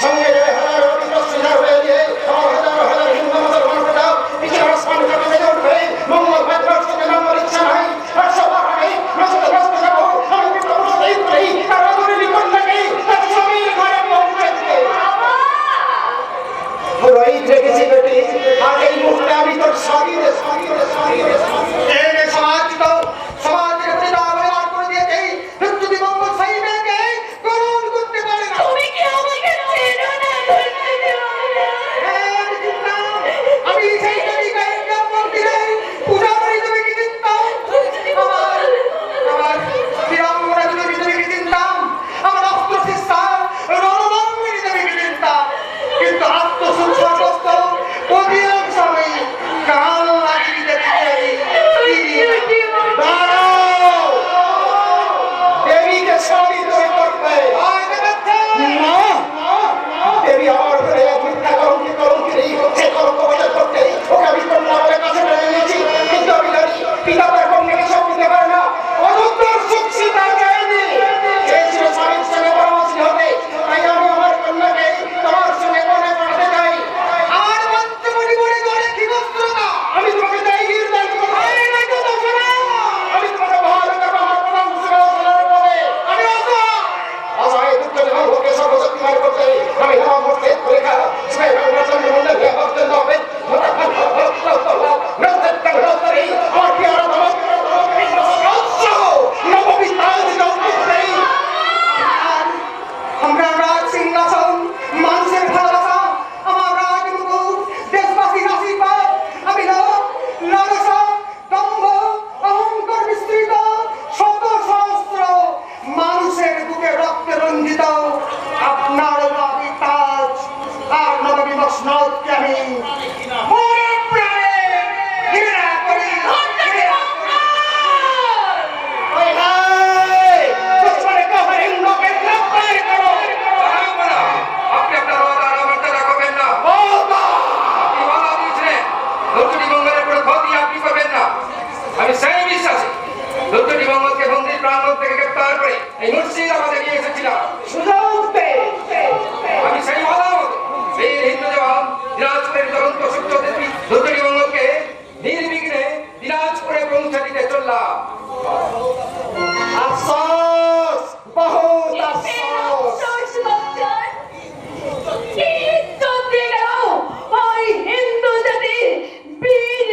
সঙ্গে যাবে হাজার বিশ্বস্তার হয়ে গিয়ে আমার হাজার হিন্দু মুসলমানকে দাও পিছিয়ে আসমান থেকে বেজে উঠবে মঙ্গল ভাদ্র সঙ্গে মঙ্গল ইচ্ছা নাই 100 বার হবে নষ্ট এই মুর্শিদাবাদে নিয়ে এসেছিলাম সুযোগ পেয়ে আমি সেই মাদাম বীর হিন্দু জওয়ান দিনাজপুরের জ্বলন্ত সূর্যদেবী দুর্গটি মঙ্গলকে নির্বিঘ্নে দিনাজপুরে পৌঁছে দিতে চললাম আফসোস বহুত আফসোস ওই হিন্দু জাতির বীর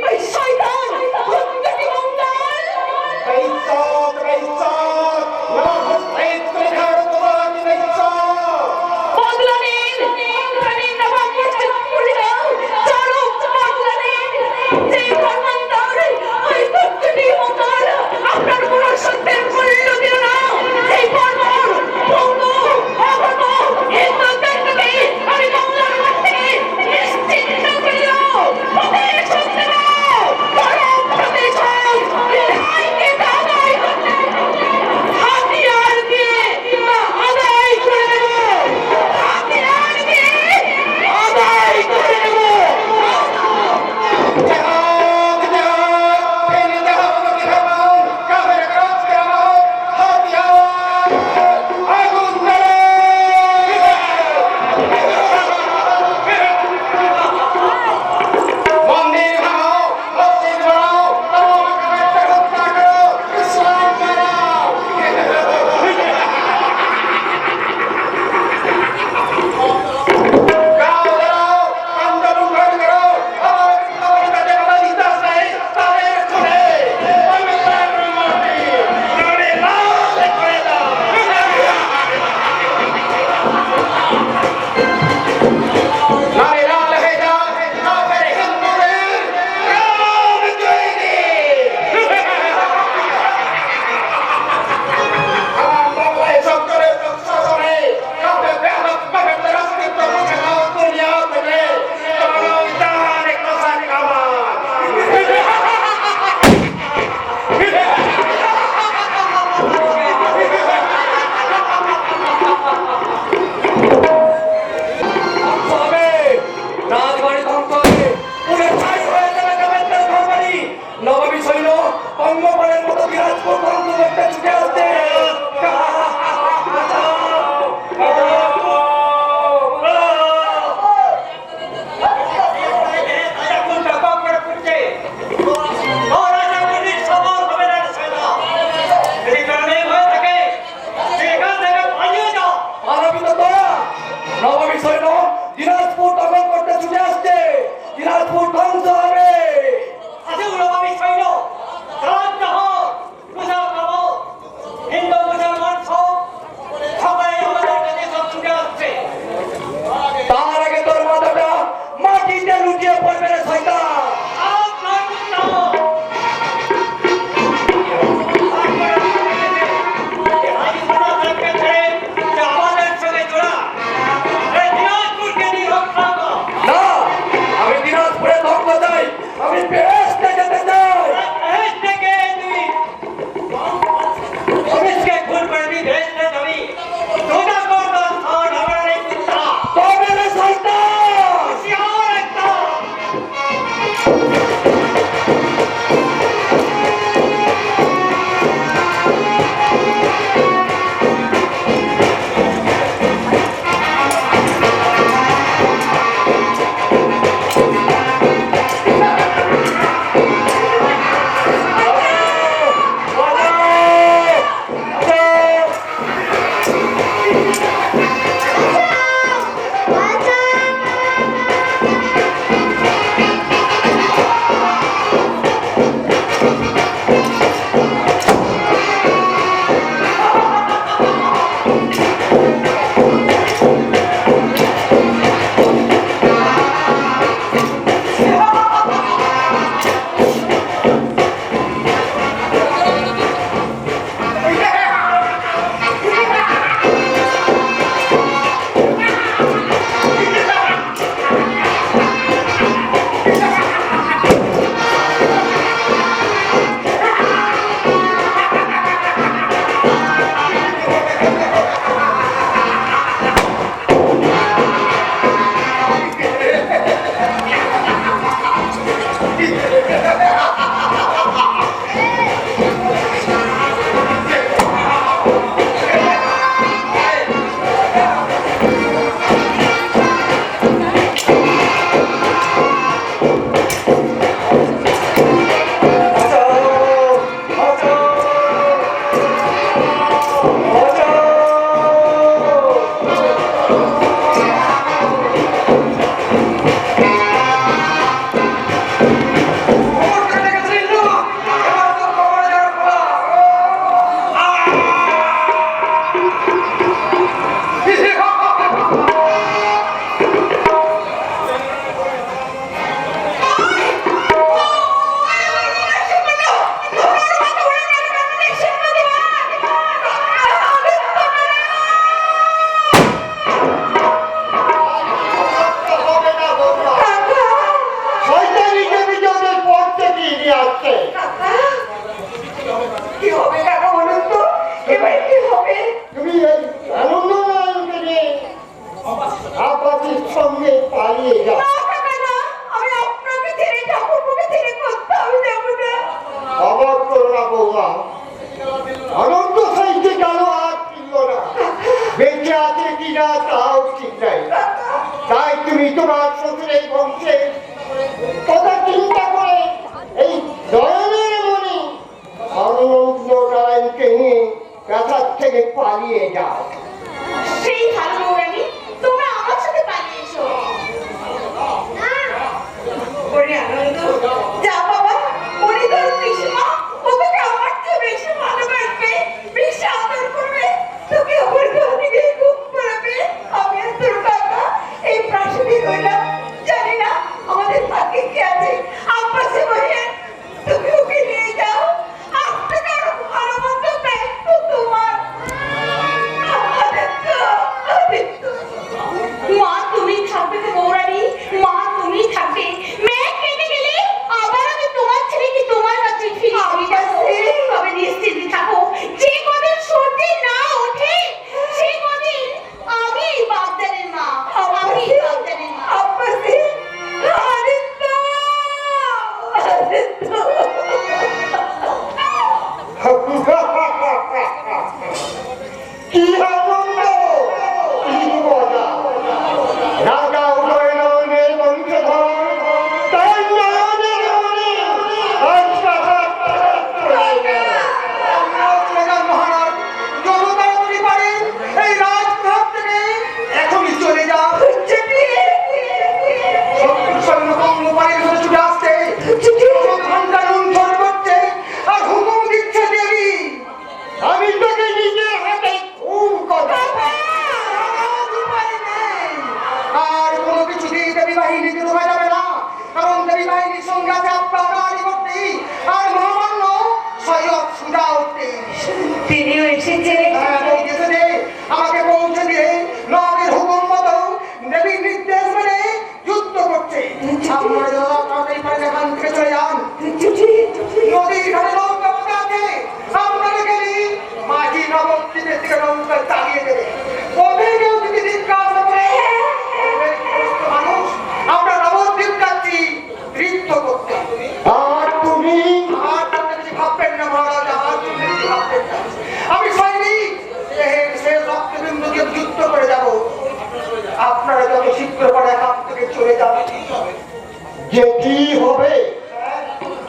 ওই শয়তান দুর্গটি মঙ্গল বদলানির নবাবের চুরিরা চরম বদলানির যে কর্মান্তর ওই দুর্গটি মঙ্গল আপনার কোন সত্যের মূল্য দিল না এই কর্মর ভঙ্গ অভঙ্গ হিন্দু জাতিকে আমি বাংলার মাঠ থেকে নিশ্চিহ্ন করিল প্রতিশোধ নেব চরম প্রতিশোধ লড়াইকে আদায় করতে হাতিয়ার দিয়ে আদায় করে নেব হাতিয়ার দিয়ে আদায় করে নেব জিহাদ জিহাদ এবার কি হবে? তুমি এই আনন্দনারায়ণকে নিয়ে আব্বাসীর সঙ্গে পালিয়ে যাও। না কাকা না, আমি আপনাকে ছেড়ে ঠাকুরকে ছেড়ে কোথাও যাব না। অবাক করো না বৌমা, অনন্ত সাহিত্যে গেল আর ফিরল না, বেঁচে আছে কিনা তাও ঠিক নাই। তাই তুমি তোমার শ্বশুরের বংশে কথা চিন্তা করে এই দয়ালের মনে অনন্ত নারায়ণকে নিয়ে কাছার থেকে পালিয়ে যাও। সেই ভালো মৌরানী, তোমরা আমার সাথে পালিয়ে এসো। ওরে আনন্দ, যা বাবা, ওরে তোর পিসমা, ও তোকে আমার চেয়ে বেশি ভালোবাসবে, বেশি আদর করবে, তোকে ওর ঘর থেকে খুব করাবে। আমি আর তোর কাকা এই প্রাসাদে রইলাম, জানি না আমাদের ভাগ্যে কি আছে। আব্বাসে ভাইয়া, তুমি ওকে নিয়ে যাও, আজ থেকে আরো ভালো মন্দ দায়িত্ব তোমার। মা তুমি থাকবে তো বৌরানী, মা তুমি থাকবে। মেয়ে কেটে গেলে আবার আমি তোমার ছেলেকে তোমার কাছে ফিরে আসবো। তবে নিশ্চিন্তে থাকো, যে কদিন সূর্য না ওঠে সে কদিন আমি এই বাগদানের মা, আমি এই বাগদানের মা। আব্বাসি, আদিত্য, আদিত্য। কি আনন্দ, কি মজা! রাজা উদয়নের বংশধর তার নয়নের মনে মহারাজ, যত তাড়াতাড়ি পারেন এই রাজঘাট থেকে এখনই চলে যাও। শত্রুর সৈন্য কর্মপাড়ির ঘরে ছুটে আসছে, ঘন্টা লুণ্ঠন করছে, আর হুকুম দিচ্ছে দেবী, আমি তোকে নিজের হাতে খুন করব। আর কোনো কিছুতেই দেবী বাহিনীকে রোকা যাবে না, কারণ দেবী বাহিনীর সঙ্গে আছে আপনার রানীবর্তী আর মহামান্য সৈয়দ সুজাউদ্দিন। তিনিও এসেছেন। আমাকে পৌঁছে দিয়ে নবীর হুকুম মতো দেবীর নির্দেশ মেনে যুদ্ধ করছে। আপনারা যারা তাড়াতাড়ি পারেন এখান থেকে চলে যান। নদীর ধারে নৌকা বাঁধা আছে, আপনারা গেলে মাঝি নবদ্বীপের দিকে নৌকা চালিয়ে দেবে। ওদেরকেও যদি জিজ্ঞাসা করে মানুষ আমরা নবদ্বীপ যাচ্ছি নৃত্য করতে। আর তুমি কিছু ভাববেন না মহারাজ, আর তুমি কিছু ভাববেন না। আমি সৈনিক, সে রক্তবিন্দু দিয়ে যুদ্ধ করে যাব। আপনারা যত শীঘ্র পরে এখান থেকে চলে যাবেন। যে কি হবে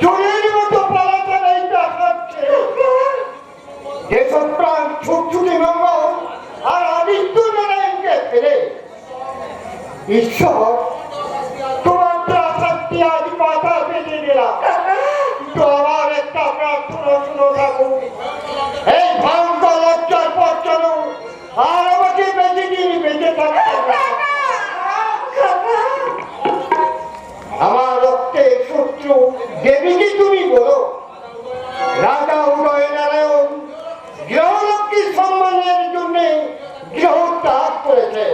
জলের মতো পালাতে নেই দেখাচ্ছে। দেশপ্রাণ ছুটছুটি মঙ্গল আর আদিত্য নারায়ণকে ফেলে ঈশ্বর তোমার প্রাসাদটি আজ মাথা পেতে দিলাম। কিন্তু আমার একটা প্রার্থনা শুনো ঠাকুর, এই ভয়ঙ্কর লজ্জার পর যেন আর আমাকে বেঁচে দিন বেঁচে থাকতে না। আমার রক্তের শত্রু দেবীকে তুমি বলো, রাজা উদয়নারায়ণ গৃহলক্ষ্মীর সম্মানের জন্য গৃহ ত্যাগ করেছে।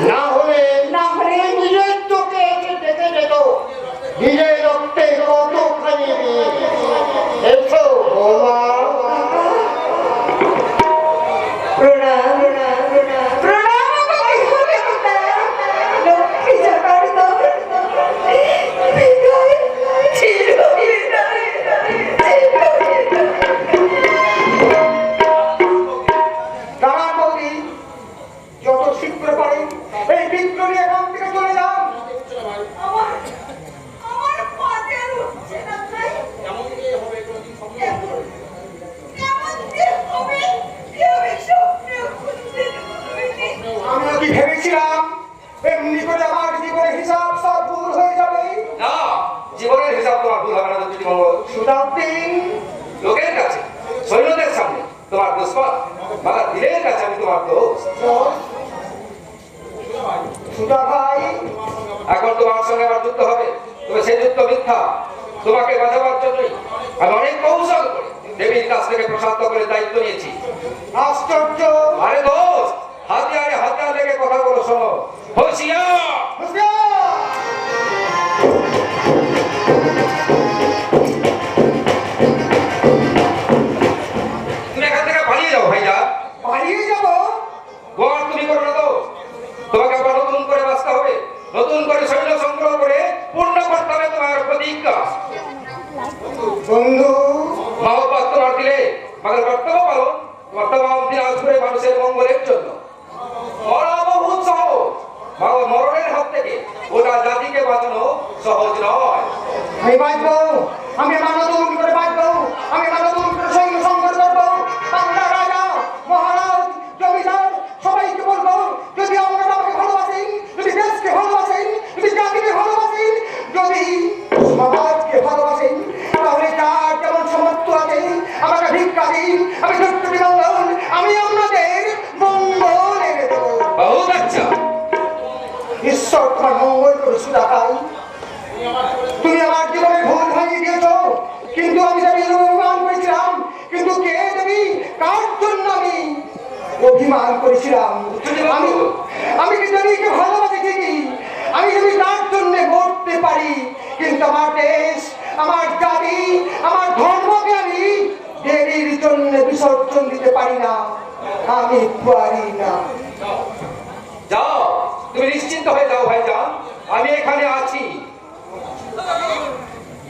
না হলে নিজের চোখে এসে দেখে যেত নিজের রক্তে কতখানি বীজ। এসো বৌমা। প্রণাম, প্রণাম আমাকে হবে না। লক্ষ্মী জনার্দন, বিদায়, চির বিদায়, দাঁড়ান বৌদি, যত শীঘ্র পারেন এই বিদ্রোহী এখান থেকে চলে যান। আমার পাতে আর উঠছে না ভাই। কেমন যে হবে কেউ স্বপ্নেও খুঁজতে পারবে না। আমিও কি ভেবেছিলাম এমনি করে আমার জীবনের হিসাব সব ভুল হয়ে যাবে। না, জীবনের হিসাব তোমার ভুল হবে না যদি মঙ্গল। সুদাউদ্দিন, লোকের কাছে, সৈন্যদের সামনে তোমার দুশ্মন, মাথার দিলের কাছে আমি তোমার দোস্ত। সুদা ভাই, এখন তোমার সঙ্গে আমার যুদ্ধ হবে, তবে সেই যুদ্ধ মিথ্যা। তোমাকে বাঁচাবার জন্যই আমি অনেক কৌশল করে দেবীর কাছ থেকে প্রশান্ত করে দায়িত্ব নিয়েছি। আশ্চর্য। আরে দোস্ত, হাতিয়ারে হাতিয়ার লেগে কথা বলো, শোনো। হুঁশিয়ার! তুমি এখান থেকে পালিয়ে যাও। যাও ভাইয়া? পালিয়ে যাব? গোয়ার তুমি করো না তো? তোমাকে আবার নতুন করে বাঁচতে হবে, নতুন করে সৈন্য সংগ্রহ করে পূর্ণ করতে হবে তোমার প্রতিজ্ঞা। বন্ধু, মহব্বত তোমার দিলে মগর কর্তব্য পালন তোমার তমাম দিনাজপুরে মানুষের মঙ্গলের জন্য। মরা বহু সহজ, মগর মরণের হাত থেকে গোটা জাতিকে বাঁচানো সহজ নয়। আমি বাঁচবো, আমি আমার নতুন করে বাঁচবো, আমি আমার নতুন করে সৈন্য সংগ্রহ করবো। বাংলা রাজা, মহারাজ, জমিদার সবাইকে বলবো, যদি আপনারা আমাকে ভালোবাসেন, যদি দেশকে ভালোবাসেন, যদি জাতিকে ভালোবাসেন, যদি সমাজকে ভালোবাসেন, তাহলে যার যেমন সমর্থ আছে আমাকে ভিক্ষা দিন, আমি সত্য বিনন্দন, আমি আপনাদের মঙ্গল এনে দেবো। বহুত আচ্ছা। ঈশ্বর তোমার মঙ্গল করে সুদা খাই। তুমি আমার জীবনে ভুল ভাঙিয়ে দিয়েছ, কিন্তু আমি যাবি অভিমান করেছিলাম, কিন্তু কে দেবী কার জন্য আমি অভিমান করেছিলাম? আমি আমি কি দেবীকে ভালোবাসি ঠিকই, আমি যদি তার জন্য মরতে পারি, কিন্তু আমার দেশ, আমার জাতি, আমার ধর্মকে আমি দেবীর জন্য বিসর্জন দিতে পারি না, আমি পারি না। যাও, তুমি নিশ্চিন্ত হয়ে যাও ভাইজান, আমি এখানে আছি।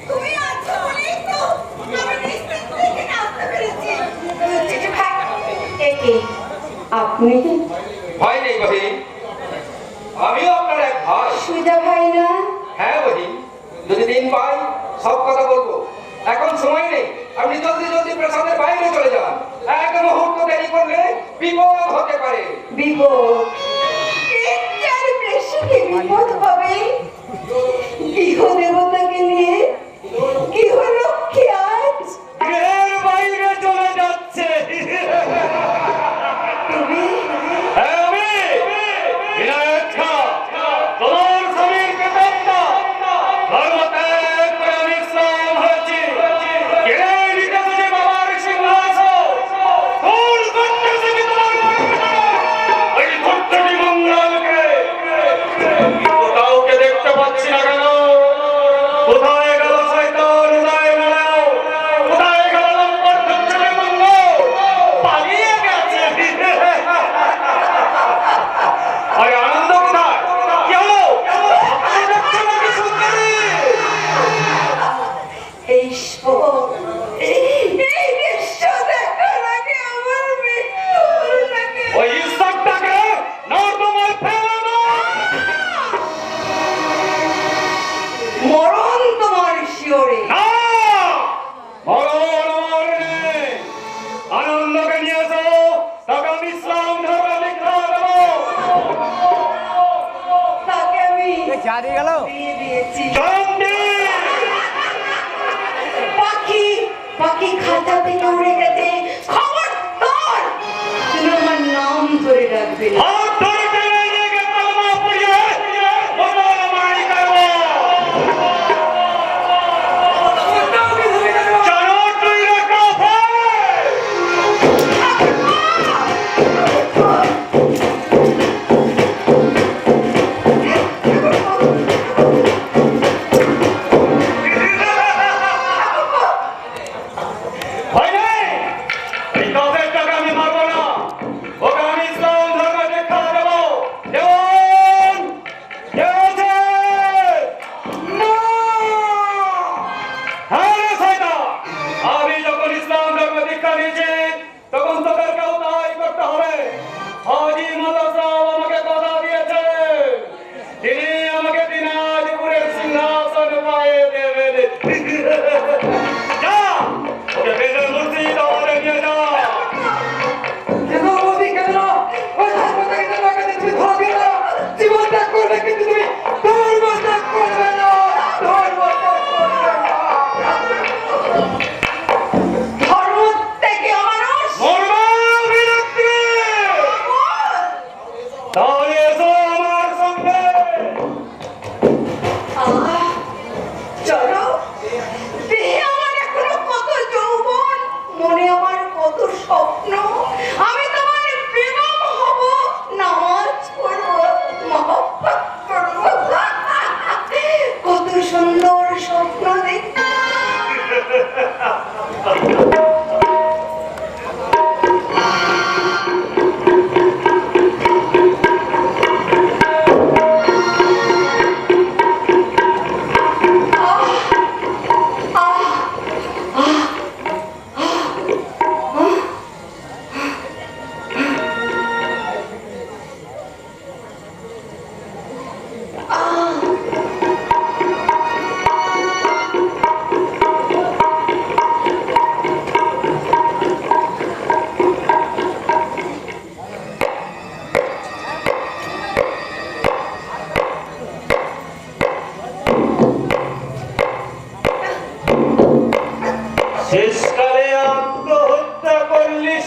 তুমি আছো বলেই তো আমি নিশ্চিন্ত থেকে আসতে পেরেছি। চিঠি ভাই, একে আপনি ভয় নেই বহিন, আমিও আপনার এক ভাই। সুজা ভাই না? হ্যাঁ বহিন, যদি দিন পাই সব কথা বলবো। এখন সময় নেই, আপনি জলদি জলদি প্রাসাদের বাইরে চলে যান। এক মুহূর্ত দেরি করলে বিপদ হতে পারে। বিপদ? এর বেশি কি বিপদ হবে? গৃহ দেবতাকে নিয়ে গৃহ রক্ষী আজ গৃহের বাইরে চলে যাচ্ছে। তুমি হ্যাঁ, আমি বিনায়ক খা, তোমার স্বামীর প্রতাপটা ধর্ম ত্যাগ করে আমি ইসলাম হয়েছি। কেড়ে নিতেছে যে বাবার সিংহাসন, ভুল করতেছে কি তোমার ওই ছোট্টটি মঙ্গলকে? কিন্তু কাউকে দেখতে পাচ্ছি না কেন? কোথায় গেল শয়তান উদয় মানাও? কোথায় গেল লম্বর ছোট্টটি মঙ্গল? পালিয়ে গেছে। আরে আনন্দ কোথায়? কি হলো? আপনি দেখছেন নাকি সুন্দরী? এই দৃশ্য দেখার আগে আমার মৃত্যু হলো নাকি? ওই ঈশ্বরটাকে নর্দমায় ফেলে দাও। মরণ তোমার শিওরে। না! মরণ আমার নেই। আনন্দকে নিয়ে যাও, তাকে আমি ইসলাম ধর্ম দীক্ষা দেবো। তাকে আমি বিয়ে দিয়েছি। চন্ডী! পাখি পাখি খাঁচা থেকে উড়ে গেছে। খবরদার তুমি আমার নাম ধরে রাখবে না। হাত ধরে টেনে নিয়ে গিয়ে কালমা পড়িয়ে মুসলমানি করব। জানো তুই রে কাফের? ভয় নেই, এই কাফেরটাকে আমি মারবো না, ওকে আমি ইসলাম ধর্ম দীক্ষা দেবো। দেবন! কে আছে? না! হ্যাঁ রে শয়তান, আমি যখন ইসলাম ধর্ম দীক্ষা নিয়েছি তখন তোদেরকেও তাই করতে হবে। হাজী মাতা সাহেব আমাকে কথা দিয়েছে, তিনি আমাকে দিনাজপুরের সিংহাসন পাইয়ে দেবেন। যা, ওকে বেদের মসজিদ আমাদের নিয়ে যা। জীবন ত্যাগ করবে, কিন্তু তুমি ধর্ম ত্যাগ করবে না, ধর্ম ত্যাগ করবে না। ধর্ম থেকে মানুষ মরবা বিরক্তি! তাহলে এসো আমার সঙ্গে। চলো, দেহে আমার এখনো কত যৌবন, মনে আমার কত স্বপ্ন। আমি তোমার বেগম হব, নামাজ পড়বো, মহব্বত করবো, কত সুন্দর স্বপ্ন দেখতে।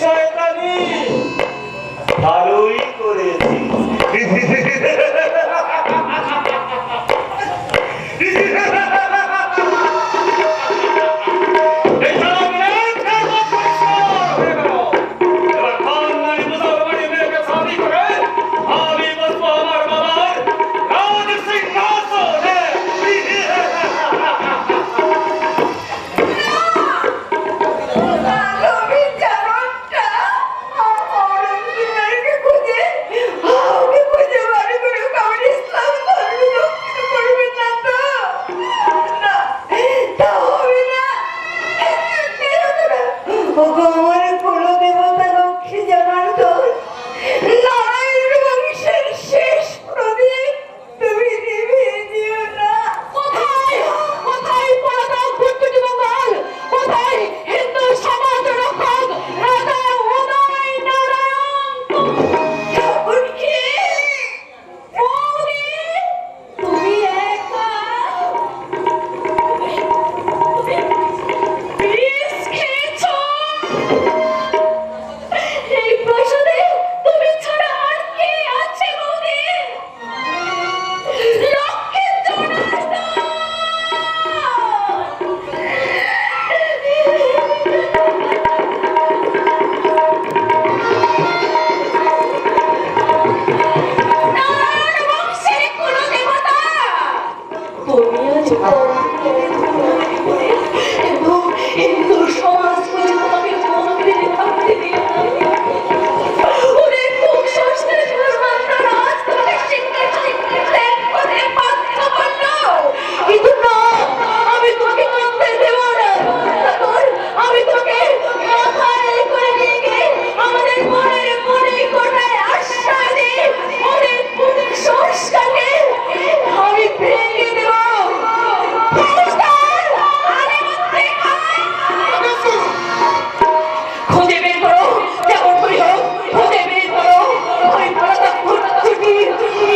শয়তানি ভালোই করেছি। এবার খানদানি মুসলমানি মেয়েকে শাদি করে আমি বসবো আমার বাবার রাজ সিংহাসনে। আমি জামাটা অরুণকে খুঁজে আমাকে খুঁজে বাড়ি করে আমার ইসলাম ধর্মে রক্ষিত করবে না তো? না, তা হবে না। ওগো আমার কুলদেবতা লক্ষ্মী জনার্দন, নারায়ণ বংশের শেষ প্রদীপ তুমি নিভিয়ে দিও না। কোথায় কোথায় পলাতক দুর্গতি মঙ্গল? কোথায় হিন্দু সমাজ রক্ষক রাজা উদয় নারায়ণ? ঠাকুরকে বৌদি, তুমি একা বিষ খেয়েছো? এই প্রাসাদে তুমি ছাড়া আর কে আছে বৌদি? লক্ষ্মী নারায়ণ বংশের কুলদেবতা, তুমিও এবং হিন্দু সমাজ তোমাকে মন্দিরে থাকতে দিও না। ওদের কুসংস্কারে মুসলমানরা আজ তোমাকে ত্যাগ করতে বাধ্য করলো। কিন্তু না, আমি তোমাকে করতে দেব না। তখন আমি তোমাকে মাথায় করে নিয়ে গিয়ে আমাদের মনের মনে কোটায় আশ্রয় দিই। ওদের কুসংস্কারকে আমি ভেঙে দেব। খুঁজে বের করো, যেমন করি হোক খুঁজে বের করো। ওই পলাতক ভূতটি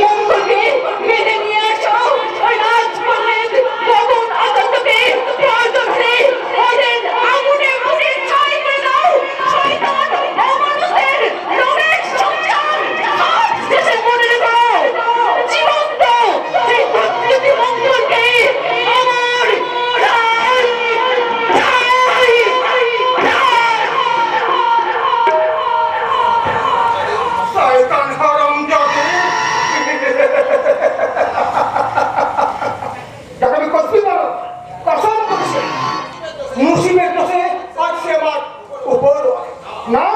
মঙ্গলকে বেঁধে নিয়ে আসো। ওই রাজপল্লীর গগন আকাশকে প্রয়োজন হলে ওদের আগুনে পুড়ে ছাই করে দাও। শয়তান অমানুষের রঙের সংসার আজ দেশে মনে রেখো। জীবন্ত সেই প্রকৃতি মঙ্গলকে আমার শয়তান হারামজাদা। যাকে আমি কসম বলো, কসম করছি, মুসিবের দোষে আজ সে আমার উপর। না,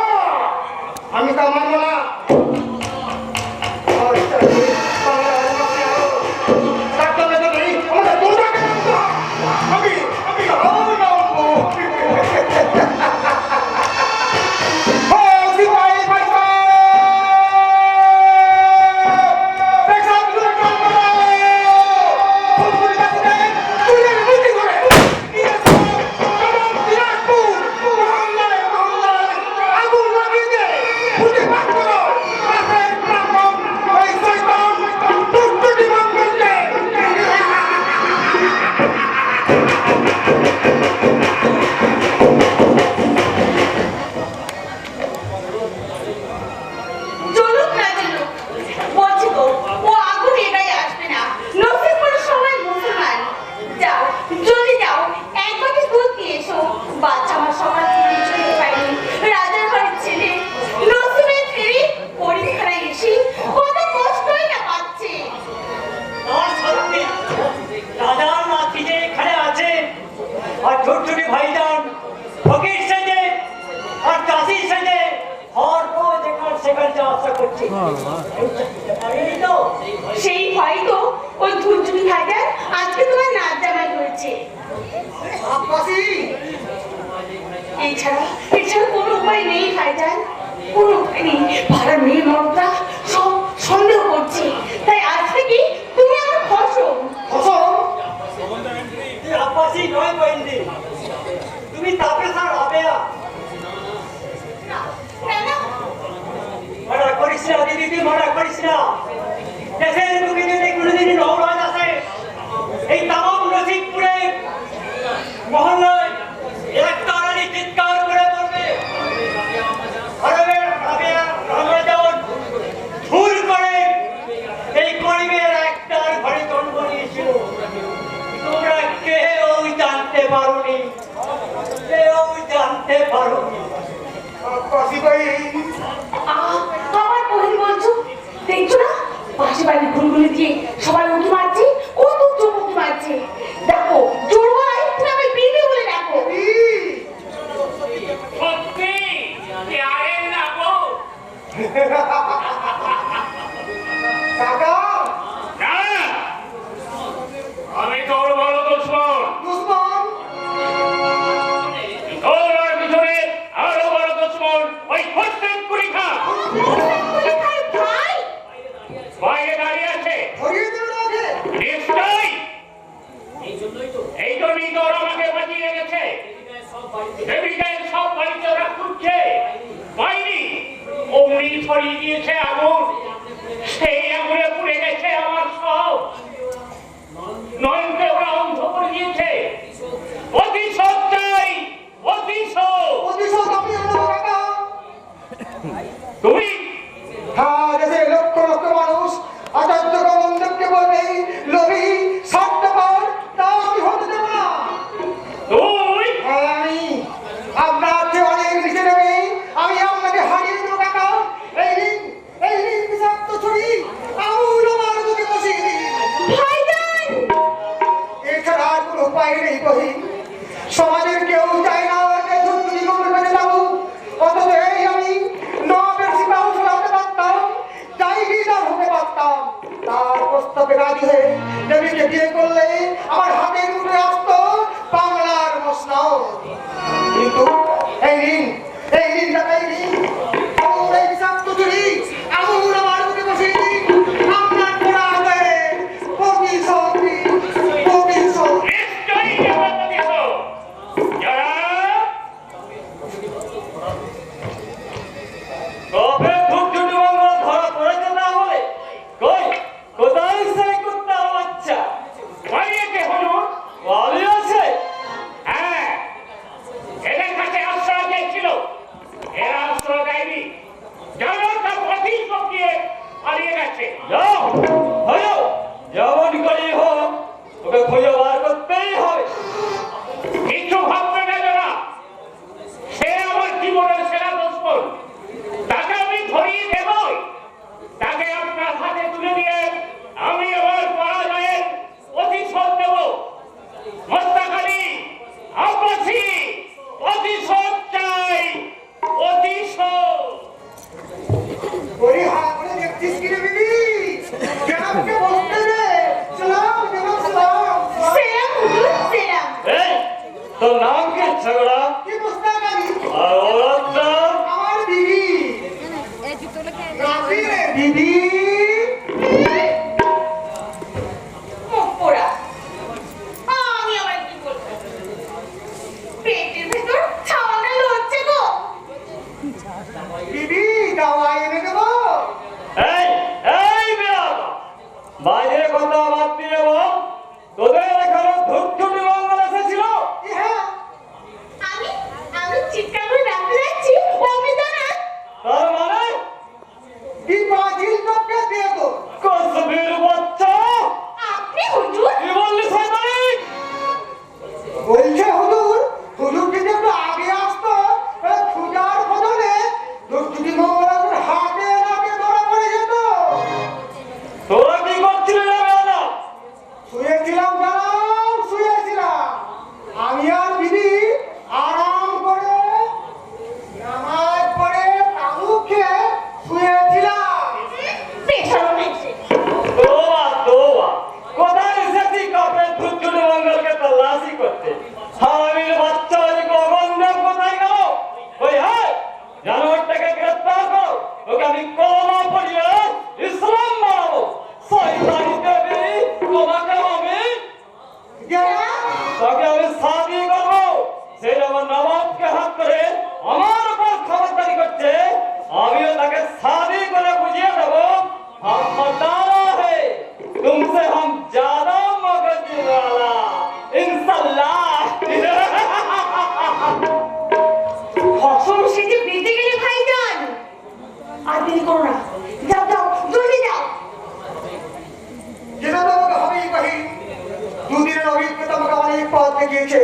আমি তা মানব না। চলুক না চলুক, বলছি তো ও আগুন এটাই আসবে না। নসিবপুর সবাই মুসলমান। যাও, জলদি যাও, এক বাটি দুধ দিয়ে এসো। বাচ্চা আমার সবার কিছুই পাইনি। রাজার বাড়ির ছেলে নসিবের ফেরি পরীক্ষায় এসে কত কষ্টই না পাচ্ছে। আমার সত্যি রাজার নাতি যে এখানে আছে, আর ছোট্টুটি ভাইজান ফকির সেজে আর চাষি সেজে হর রোজ এখানে সেখানে যাওয়া আসা করছে। পারিনি তো। সেই ভয় তো ওই ধুরঝুরি ভাইজান আজকে তোমার নাচ জামাই হয়েছে। এছাড়া কোনো উপায় নেই ভাইজান, কোনো উপায় নেই। পাড়ার মেয়ে মনটা সব সন্দেহ করছে। তাই আজ থেকে তুমি আমার ফসল। তুই আব্বাসি নয় বইন্দি, তুমি তাপেসার আবেয়া। মনে করিস না দিদি, তুই মনে করিস না। দেশের বুকে যদি কোনোদিন নৌরাজ আসে, এই তামাম নসিবপুরে মহল্লায় এক তারানি চিৎকার করে বলবে কহিন। আমার কোহিন বলছো? দেখছো না পাশে বাড়ি ঘুরঘুরি দিয়ে সবাই উঁকি মারছে, কত চোখ উঁকি মারছে। দেখো জোর গলায় তুমি আমি বিবি বলে ডাকো। সত্যি আরে না গো কাকা, না আমি তোর বড় দুশ্মন দুশ্মন? তোর আর পিছনে আরো বড় দুশ্মন ওই প্রত্যেক কুড়িখা ভাই বাইরে দাঁড়িয়ে আছে ধরিয়ে দেবে আগে। নিশ্চয় এই জন্যই তো ওরা আমাকে বাঁচিয়ে গেছে দেবিকায় সব বাড়িতে ওরা খুঁজছে বাইরে অগ্নি ছড়িয়ে দিয়েছে আগুন সেই আগুনে পুড়ে গেছে আমার সব নয়নকে ওরা অন্ধ করে দিয়েছে অতিশোধ চাই অতিশোধ প্রতিশোধ আমি নেব কাকা। তুমি হ্যাঁ, দেশের লক্ষ লক্ষ মানুষ আচার্য গোবিন্দকে বলবে লোভী স্বার্থপর, তা আমি হতে দেব না। তুই হ্যাঁ, আমি আপনার চেয়ে অনেক নিচে নেবে, আমি আপনাকে হারিয়ে দেবো কাকা। এই ঋণ বিষাক্ত ছুরি আমূল আমার বুকে বসিয়ে দিন। ভাইজান এছাড়া আর কোনো উপায় নেই কহিন। সমাজের কেউ চায় না যে দুর্নীতি করে বেঁচে যাবো, অথচ এই আমি নবাবের সিপাহী হতে পারতাম, চাই লিডার হতে পারতাম। তার প্রস্তাবে রাজি হয়ে দেবীকে বিয়ে করলে আমার হাতের উঠে আসতো বাংলার মসনদ। কিন্তু এই ঋণ টাকা, এই ঋণ আমূল এই বিষাক্ত ছুরি আমূল আমার বুকে বসিয়ে দিন। আপনার করা আদায়ে প্রতিশোধ দিন, প্রতিশোধ। নিশ্চয়ই জবাব দিছ যারা কবে ধূপঝুটি মঙ্গল ধরা পড়েছে না বলে কই কোথায় সেই কুত্তার বাচ্চা বাড়িয়েছে হলুদ বালি আছে? হ্যাঁ এদের কাছে আশ্রয় চাইছিল এরা আশ্রয় দেয়নি জানো তার পথিক পক্ষে পালিয়ে গেছে যাও হয়ো যেমন করেই হোক ওকে খুঁজে বার করতেই হবে। কিছু ভাববে না যারা সে আমার জীবনের সেরা দুশ্মন তাকে আমি ধরিয়ে দেবই তাকে আপনার হাতে তুলে দিয়ে আমি আমার পরাজয়ের প্রতিশোধ দেব মস্তাখালী আব্বাসী প্রতিশোধ চাই প্রতিশোধ ওরে হাত করে দেখছিস কি রে বিবি? জনাবকে বলতে রে। সালাম, জনাব, সালাম। সেরাম হুজুর সেরাম। এই তোর নাম কি ঝগড়া? কি মুস্তাক আলী? আর ওর নাম? আমার বিবি। রাখি রে বিবি। মুখ পোড়া। আমি আবার কি বলবো? পেটের ভেতর ছাওয়াটা লড়ছে গো। বিবি, দাওয়া এনে দেবো? এই এই বিরাট বাইরে কথা বাদ দিয়ে বল তোদের এখানে ধূপঝুটি মঙ্গল এসেছিল? হ্যাঁ, আমি চিৎকার করে ডাকতে যাচ্ছি অমনি জানা তার মানে কি বাজিল তোকে দিয়ে দো। কসবির বাচ্চা আপনি হুজুর কি বললি শয়তানি? বলছে হুজুর, হুজুর যদি একটু আগে আসতো, খুঁজার বদলে দুর্নীতি মঙ্গলের হাতে নাকে ধরা পড়ে যেত। তোরা কি করছিলি রে বেয়াদা? শুয়েছিলাম জানাম, শুয়েছিলাম। আমি আর বিবি আরাম করে নামাজ পড়ে তাবু খেয়ে শুয়েছিলাম। পেশারও মেয়েছে তোবা কোথায় এসেছি কাপে ধূপঝুটি মঙ্গলকে তল্লাশি করতে? হারামির বাচ্চা ওই গগনদেব কোথায় গেল? ওই হ্যাঁ জানোয়ারটাকে গ্রেফতার করো, ওকে আমি কলমা পড়িয়ে ইসলাম বানাবো। শয়তানি দেবী তোমাকে আমি তাকে আমি শাদি করবো। সেই আমার নবাবকে হাত করে আমার উপর খবরদারি করছে, আমিও তাকে শাদি করে বুঝিয়ে দেবো हम बताना है तुमसे हम ज्यादा मगज वाला इंशाल्लाह। ফসল সেজে বেঁচে গেলে ভাইজান। আর দেরি করো না, যাও যাও জলদি যাও। যেটা তোমাকে হবেই কহি। দুদিনের অভিজ্ঞতা আমাকে অনেক পথ দেখিয়েছে।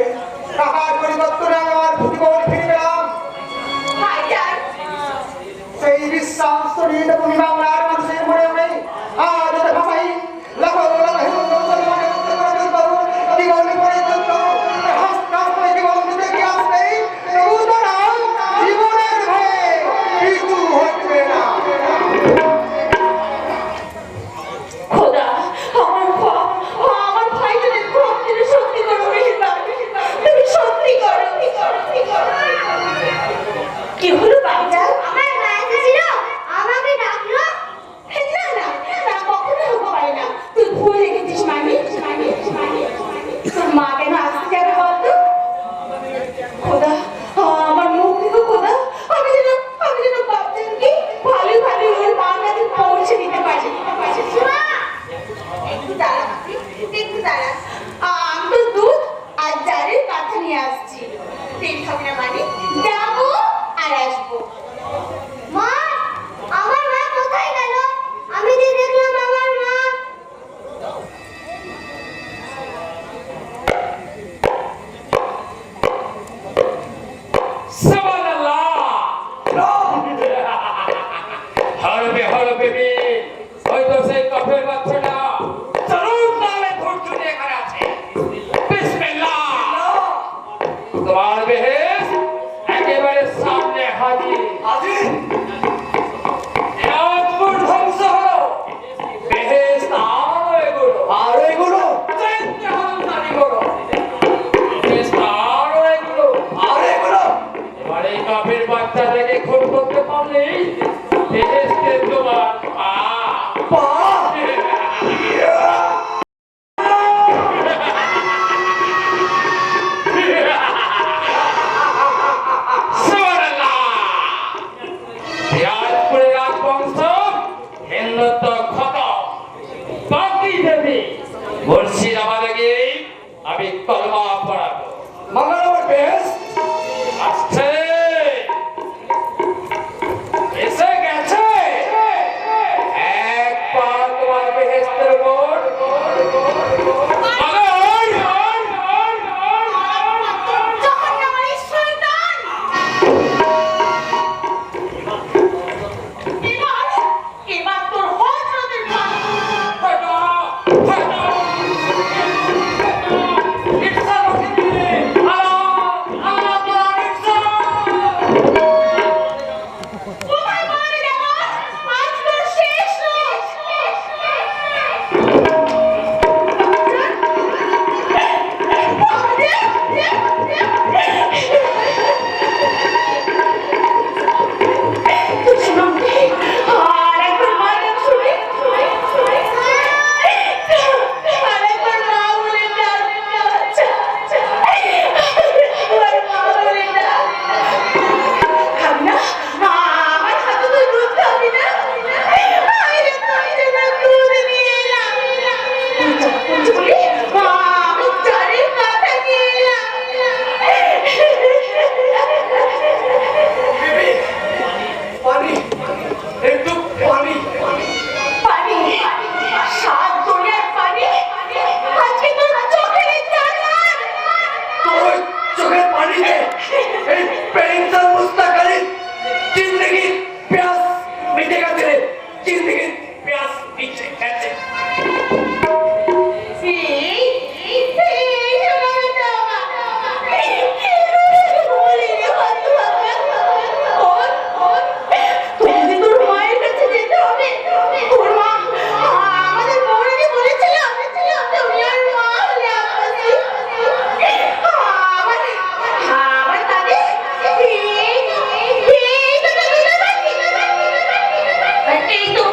টাকার পরিবর্তনে আমি আমার প্রতিবল ফিরে পেলাম। ভাইজান বিশ্বাস করি তুমি বাংলার মানুষের মনে মনে আজ ভাষাই লাখো লাখো হিন্দু মুসলমানের জীবন পরিচিত হাসতে জীবন দিতে আসতে জীবনের ভয়ে কিছু হচ্ছে না। খোদা আমার ভাইদের খুব তুমি সত্যি করো মেহেরবান, তুমি সত্যি করো। কি হলো বাচ্চা? আমার মা এসেছিল, আমাকে ডাকলো। না না না, কখনো হতে পারে না। তুই ভুলে গেছিস মানি। তোর মা কেন আসতে যাবে বলতো? খোদা আমার মুখ থেকে খোদা, আমি যেন বাচ্চাকে ভালো ওর মার কাছে পৌঁছে দিতে পারি। মা, একটু দাঁড়া, আমি তো দুধ আর জারের কথা নিয়ে আসছি। তেল খাবি না মানে? যাবো আর আসবো। মা, আমার মা কোথায় গেল? আমি যে দেখলাম আমার মা। সুবহানাল্লাহ। হরবে বি ওই তো সেই কফের বাচ্চাটা চলুন নামে ধৈর্য নিয়ে এখানে আছে। বিসমিল্লাহ। তোমার বেহেস একেবারে সামনে হাজির। আজি দিনাজপুর ধ্বংস হলো, বেহেস আরো এগোলো, আর এগুলো চৈত্য হামদানি করো, বেহেস আরো এগোলো। আর এগুলো এবার এই কাফের বাচ্চাটাকে খুন করতে পারলেই বেহেশতে তোমার পা। পা সুবহানাল্লাহ। দিনাজপুরের রাজবংশ হিন্দুত্ব খতম। বাকি দেবী মুর্শিদাবাদে গিয়ে আমি কলমা পড়াবো। মঙ্গলবার বেশ আসছে, এসে গেছে। এক পা তোমার বেহেশতের উপর। জাহান্নামের শয়তান! এবার তোর হযরতের পালা। কোথায় পালাবি জামাল? আজ তোর শেষ রোজ। আর একবার মায়ের শুনে আর একবার মা বলে ডাক। আর মা বলে ডাক। খাবি না? আমার হাতে তো দুধ খাবি না? আমি যে তোর জন্য দুধ নিয়ে এলাম। বলছি বলি, আমি চারের কথা নিয়ে এলাম। বিবি পানি একটু পানি পানি, সাত দুনিয়ার পানি, আজকে তোর চোখের চালান। তোর চোখের পানিতে এই পেরেন্টাল মুস্তাকালি জিন্দগি প্যাস মিটে গেছে রে। জিন্দগি প্যাস মিটে গেছে। এই তো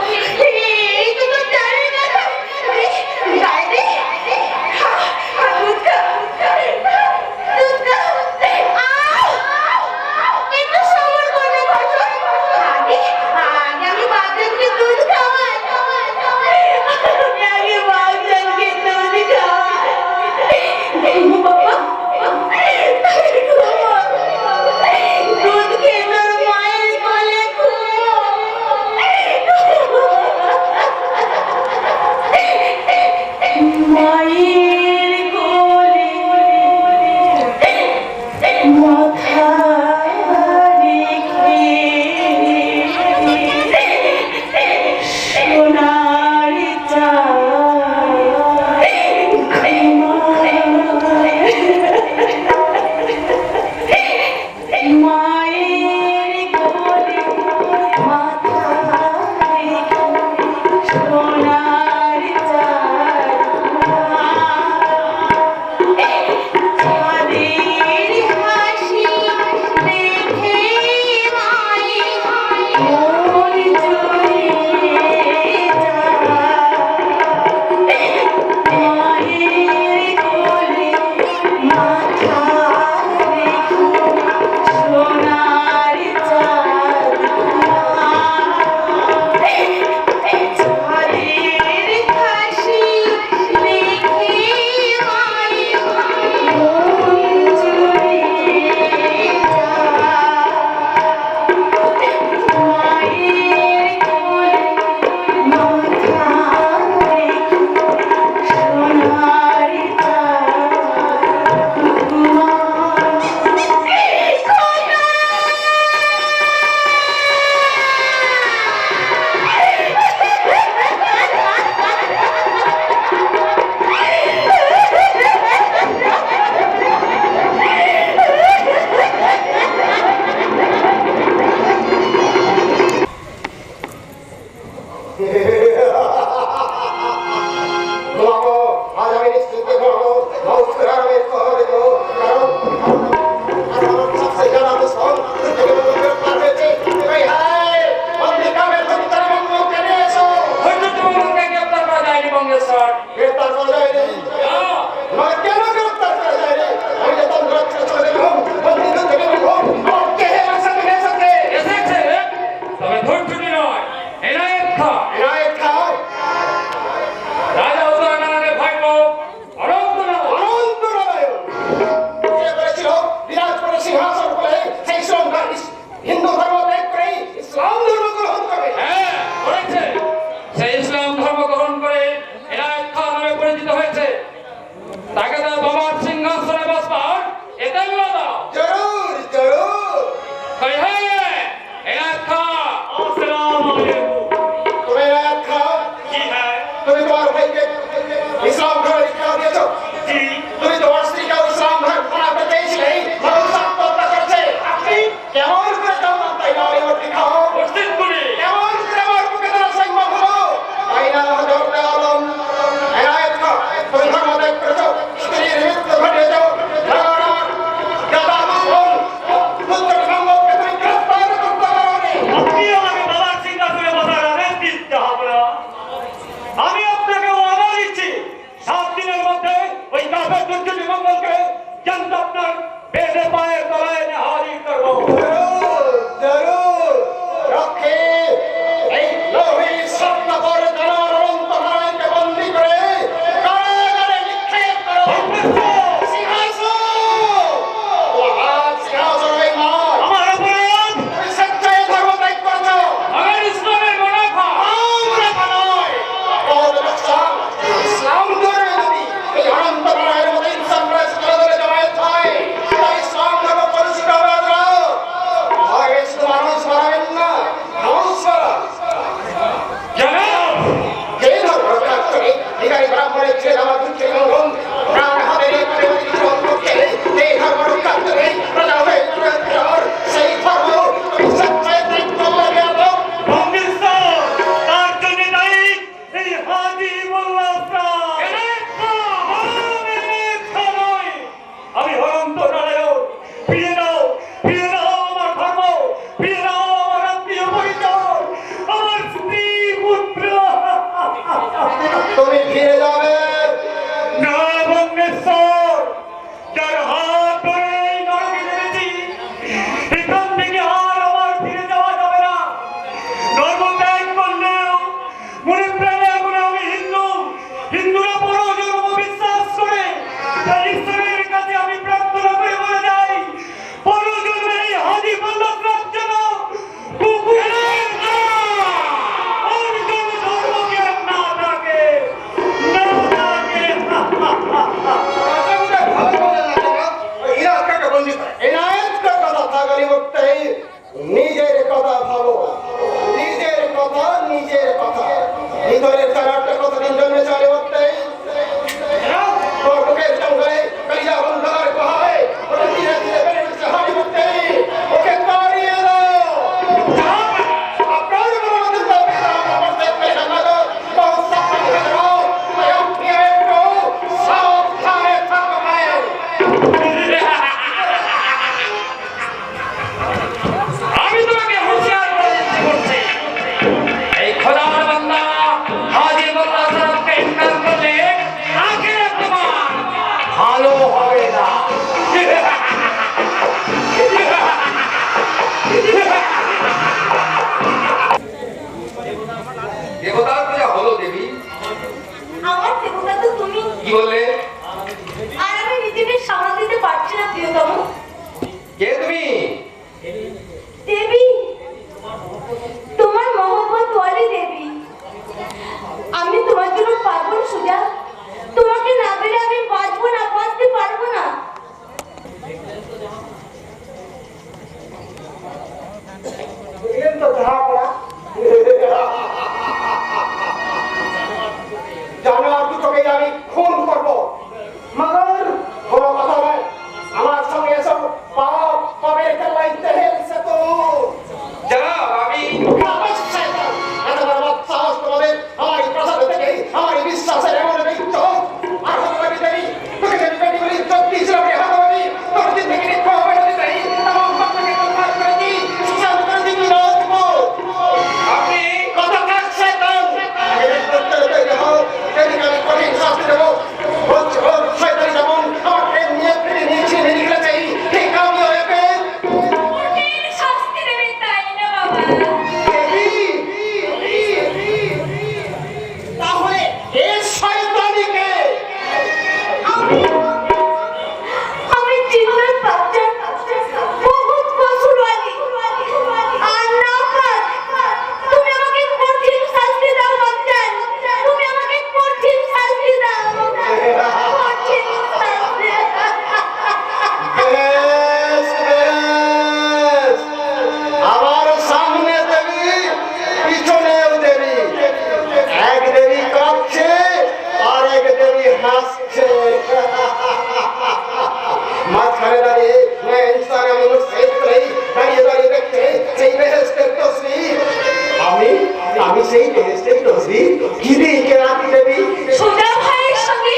সেই সেই দোষী কিরে কেরাতি দেবী সোজা ভাইয়ের সঙ্গে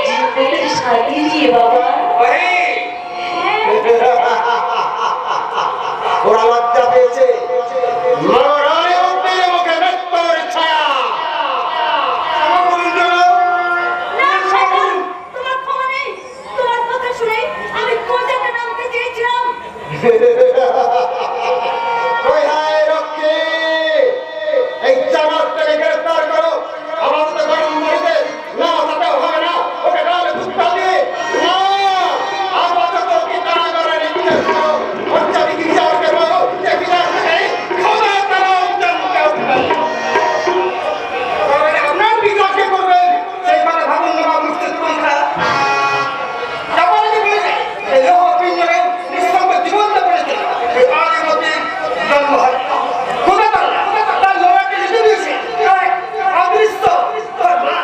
জীবনের সাথে দিয়ে বাবা। ওরা লজ্জা পেয়েছে মরারে উদ্দিনের মুখে মৃত্যুর ছায়া। আমার বলুন তো, না, শয়তান, তোমার ক্ষমা নেই। তোমার কথা শুনে আমি কোজাতে নামতে চেয়েছিলাম। কই হায় রক্ষী, এই জামাতটাকে গ্রেফতার করো। আমার তো গরম বাড়িতে না তাতেও হবে না, ওকে গালে কুত্তা দিয়ে না আপাতত কি কারাগারে নিক্ষেপ করো। হত্যা বিধি বিচার করবো, যে বিচার থেকে খোদা তারা উদ্যমকে উঠবে। তবে আপনার বিচারকে করবেন সেই কথা ভাবুন না মুক্তির পন্থা। তারপরে কি বলেছে এই লোহ পিঞ্জরে নিঃসঙ্গ জীবন্ত করেছে এই আদিমতি জন্ম হত্যা। খোদা তার লোহাকে লিখে দিয়েছে অদৃশ্য তোর মা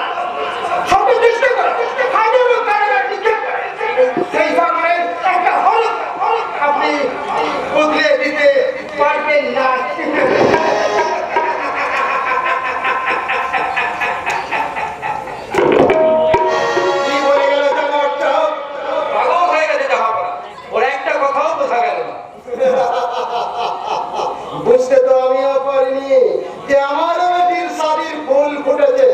সবকে চেষ্টা করে হাজারো কারাগার নিক্ষেপ করে। সেই ধরনের একটা হলক আপনি বদলে দিতে পারবেন না। কি বলে গেল জামাতটা? পাগল হয়ে গেছে জাহাপনা, ওর একটা কথাও বোঝা গেল না। বুঝতে তো আমিও পারিনি যে আমার বেটির শাদীর ফুল ফুটেছে।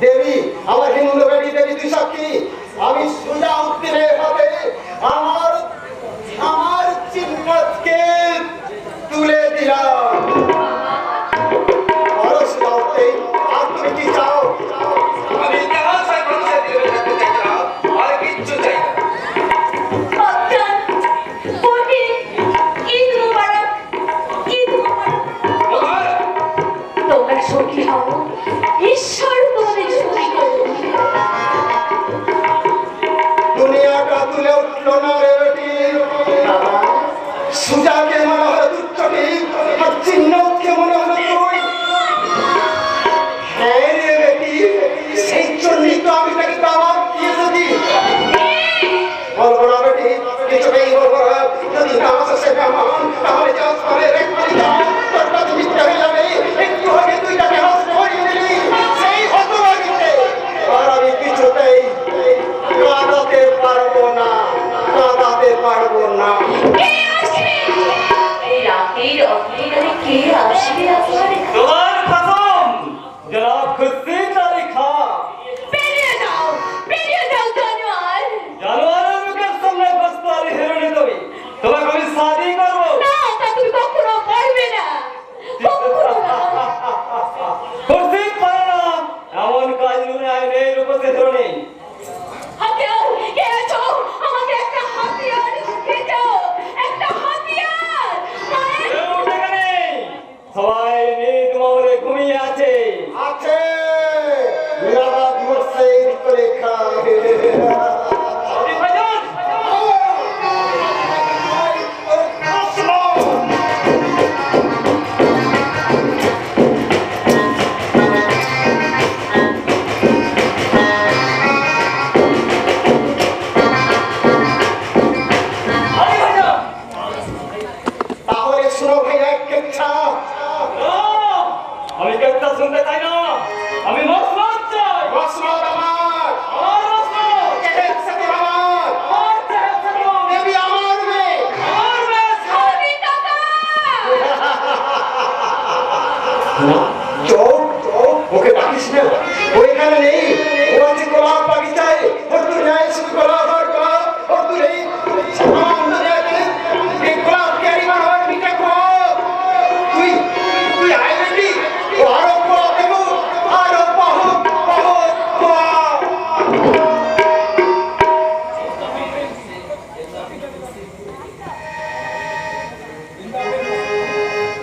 দেবী, আমার হিন্দু বেটি দেবী তুই সাক্ষী। আমি সোজা উত্তরে হবে আমার আমার চিন্তাকে তুলে দিলাম। বড় সোজা উঠতে আর তুমি কি চাও? আমি ইতিহাসের মানুষের দিলে থাকতে চাইছিলাম, আর কিচ্ছু চাই না। বাচ্চান, বটি, ঈদ মুবারক, ঈদ মুবারক। কোথায়? তোমরা সুখী হও, ঈশ্বর তোমাদের সুখী করুন। দুনিয়াটা তুলে উঠলো না রে বেটি। সুজাকে মনে হলো তুচ্ছটি, আর চিহ্নকে মনে হলো তুই। হ্যাঁ রে বেটি, সেই জন্যই তো আমি তাকে দাওয়াত দিয়েছি। বলবো না বেটি, কিছুতেই বলবো না। যদি নামাজ আসে মেহমান, তাহলে যাও ঘরে রেখে যাও। তোর কাছে মিথ্যা হয়ে যাবে। একটু আগে তুই তাকে হাত ধরিয়ে দিলি, সেই হতভাগীতে। আর আমি কিছুতেই কাঁদাতে পারবো না, কাঁদাতে পারবো না। কে আসবে? এই রাতের অন্ধকারে কে আসবে আপনার? তোমার কসম জনাব খুরশিদ আলী খান। বেরিয়ে যাও জানোয়ার। জানোয়ারের মুখের সামনে বস্তারি হেরোনি তুমি। তোমাকে আমি শাদি করবো। না, তা তুমি কখনো পারবে না, কখনো না। খুরশিদ পারে না এমন কাজ দুনিয়ায় নেই রূপসী ধরনী। হাতিয়ার, কে আছো? আমাকে একটা হাতিয়ার শিখিয়ে দাও, একটা হাতিয়ার। মানে কেউ উঠে নেই, সবাই নিজ মহলে ঘুমিয়ে আছে। আছে নারাজ মরছে করে খায়। আপনি ভাইজান, আপনি ভাইজান। তাহলে শুনো ভাই এক কেচ্ছা। না, আমি কেকটা শুনতে চাই না, আমি মসনদ চাই। মসনদ আমার, আমার মসনদ, চেহেরা আমার, আমার চেহারা, দেবী আমার মেয়ে। আমার বেশ। আমি টাকা। চোখ ওকে ডাকিস না, ও এখানে নেই। ও আছে গোলাপ বাগিচায়। ওর দুনিয়ায় শুধু গোলাপ আর গোলাপ। ওর দুনিয়ায় সাধারণ দুনিয়াতে এই গোলাপ ক্যারি মান হয় মিঠে গোলাপ। তুই তুই আয় বেটি, ও আরো গোলাপ দেবো, আরো বহুত বহুত গোলাপ।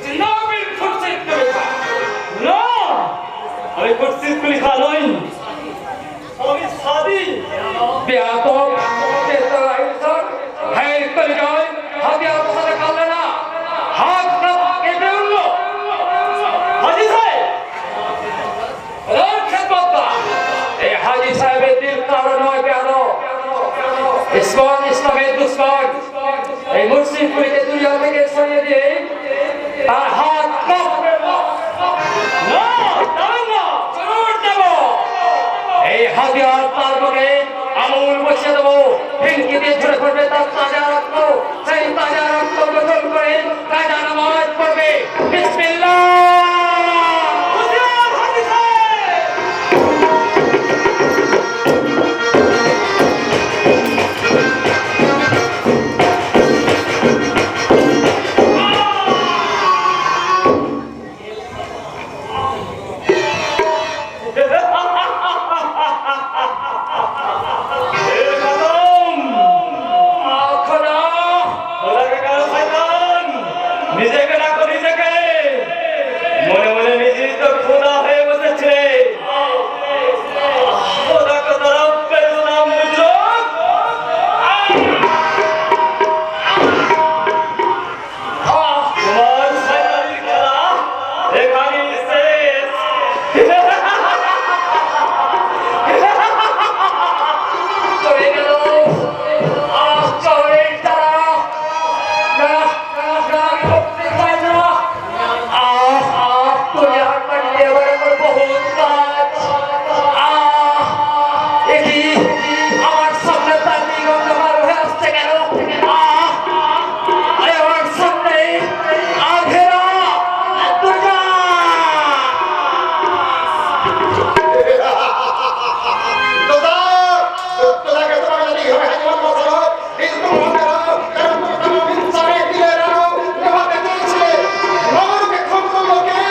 জিন্দাবাদ খুরশিদ কুলি খান। না, আমি খুরশিদ কুলি খান নই, আমি সাদি। বেয়াদব, তেতলা ইনসান, হ্যাঁ করে যায়, হাতিয়ার বসাতে পারলে না। হাত না কেটে উঠলো। হাজি সাহেব, ওর খেদমতগার। এই হাজি সাহেবের দিল কারো নয় বেয়াদব। ইসলাম ইসলামের দুশ্মন। এই মুসলিম কুলিকে দুনিয়া থেকে সরিয়ে দিয়ে তার হাত কাঁপবে না। না, অগ্নিতে ঝরে পড়বে তার তাজা রক্ত, সেই তাজা রক্ত গোসল করে কাজা নামাজ পড়বে। বিসমিল্লাহ। খোদা, খোদাকে কেন শয়তান? নিজেকে ডাকো নিজেকে। মনে মনে নিজেই তো খোদা হয়ে বসেছে। খোদা को तरफ पे सलाम मुझो। তোমার শয়তানির খেলা এখানেই শেষ। চলে গেল চোরের তারা। না, না, না, আমি করতে চাই না। তুমি আর পারলে এবার আমার বহুত কাজ। এ কি? আমার সামনে তার নিগন্ধ বার হয়ে আসছে কেন? আরে আমার সামনে আঘেরা দুর্গা। তোদাকে তোমাকে যদি হবে হাজিমান মশলা কিন্তু মন্দিরা কারণ তুমি ইনসানে দিলে রানো তোমাকে দিয়েছিলে নগরকে খুন করলো কে?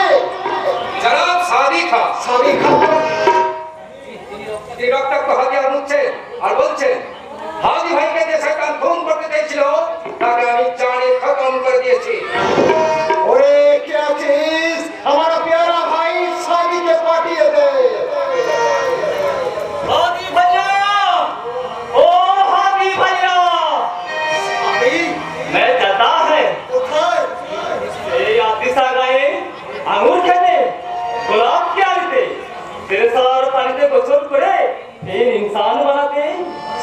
জনাব সাদি খা সাদি খা এই রক্তাক্ত হাতিয়ার মুছছেন আর বলছেন হাদি ভাইকে যে শয়তান খুন করতে চাইছিল তাকে আমি জানে খতম করে দিয়েছি। ওরে কে আছিস আমার প্যারা ভাই সাদিকে পাঠিয়ে দে। हादी भैया, ओ हादी भैया, मैं चलता है। ये आतिशा गाए अंगूर खेते गुलाब के आते तेरे सार पानी से गोसल करे फिर इंसान बनाते।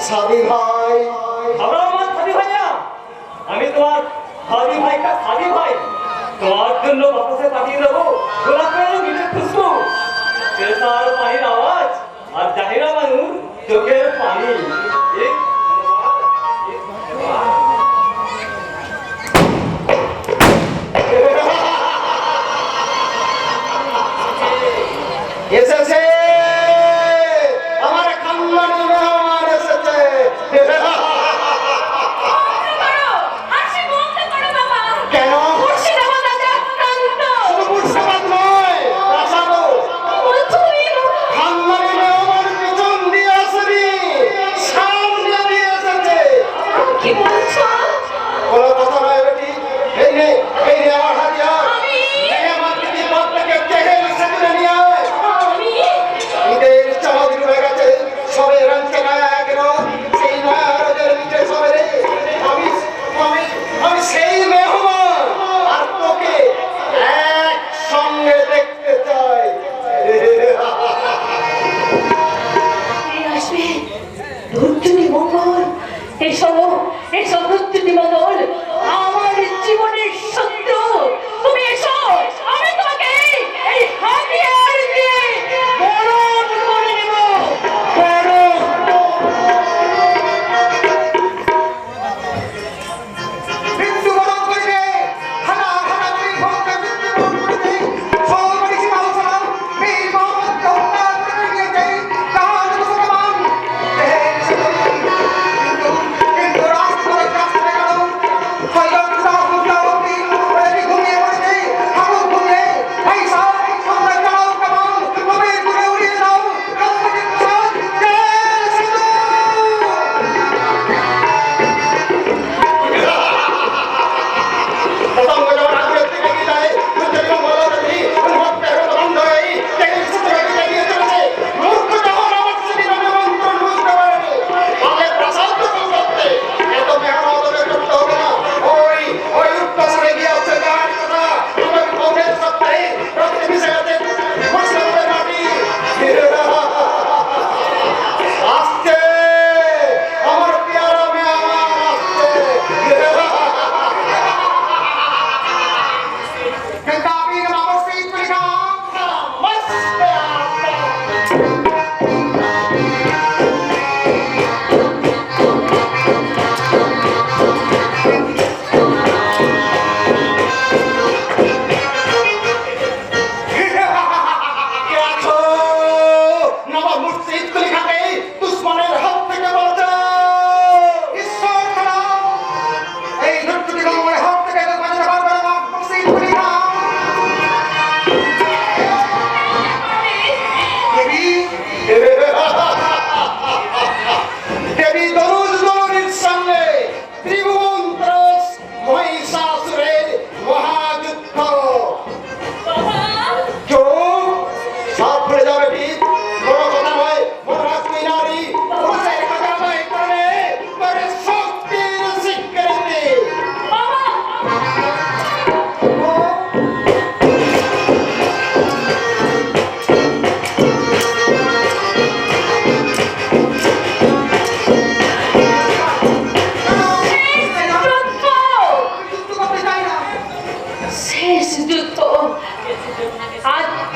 সাদি ভাই घबराओ मत हादी भैया, আমি তোমার হাদি ভাই का हादी भाई তোমার জন্য বাতাসে পাঠিয়ে দেবো গোলাপের মিঠে খুশবু, तेरे सार পানির আওয়াজ আর জাহিরা মানুষ চোখের পানি। এসেছে আমার খানদানি মেহমান এসেছে। হাসি বন্ধ করো বাবা। কেন? মুর্শিদাবাদ আজ আক্রান্ত। শুধু মুর্শিদাবাদ নয় রাসাদো বলছো তুমি? খানদানি মেহমান পিছন দিয়ে আসেনি সামনে দিয়ে এসেছে। কি বলছো? কোনো কথা নয় বেটি, এই নে আমার হাতিয়ার। আমি? মেহমান যদি পথ থেকে তেহেল সেগুলো নিয়ে আয়। আমি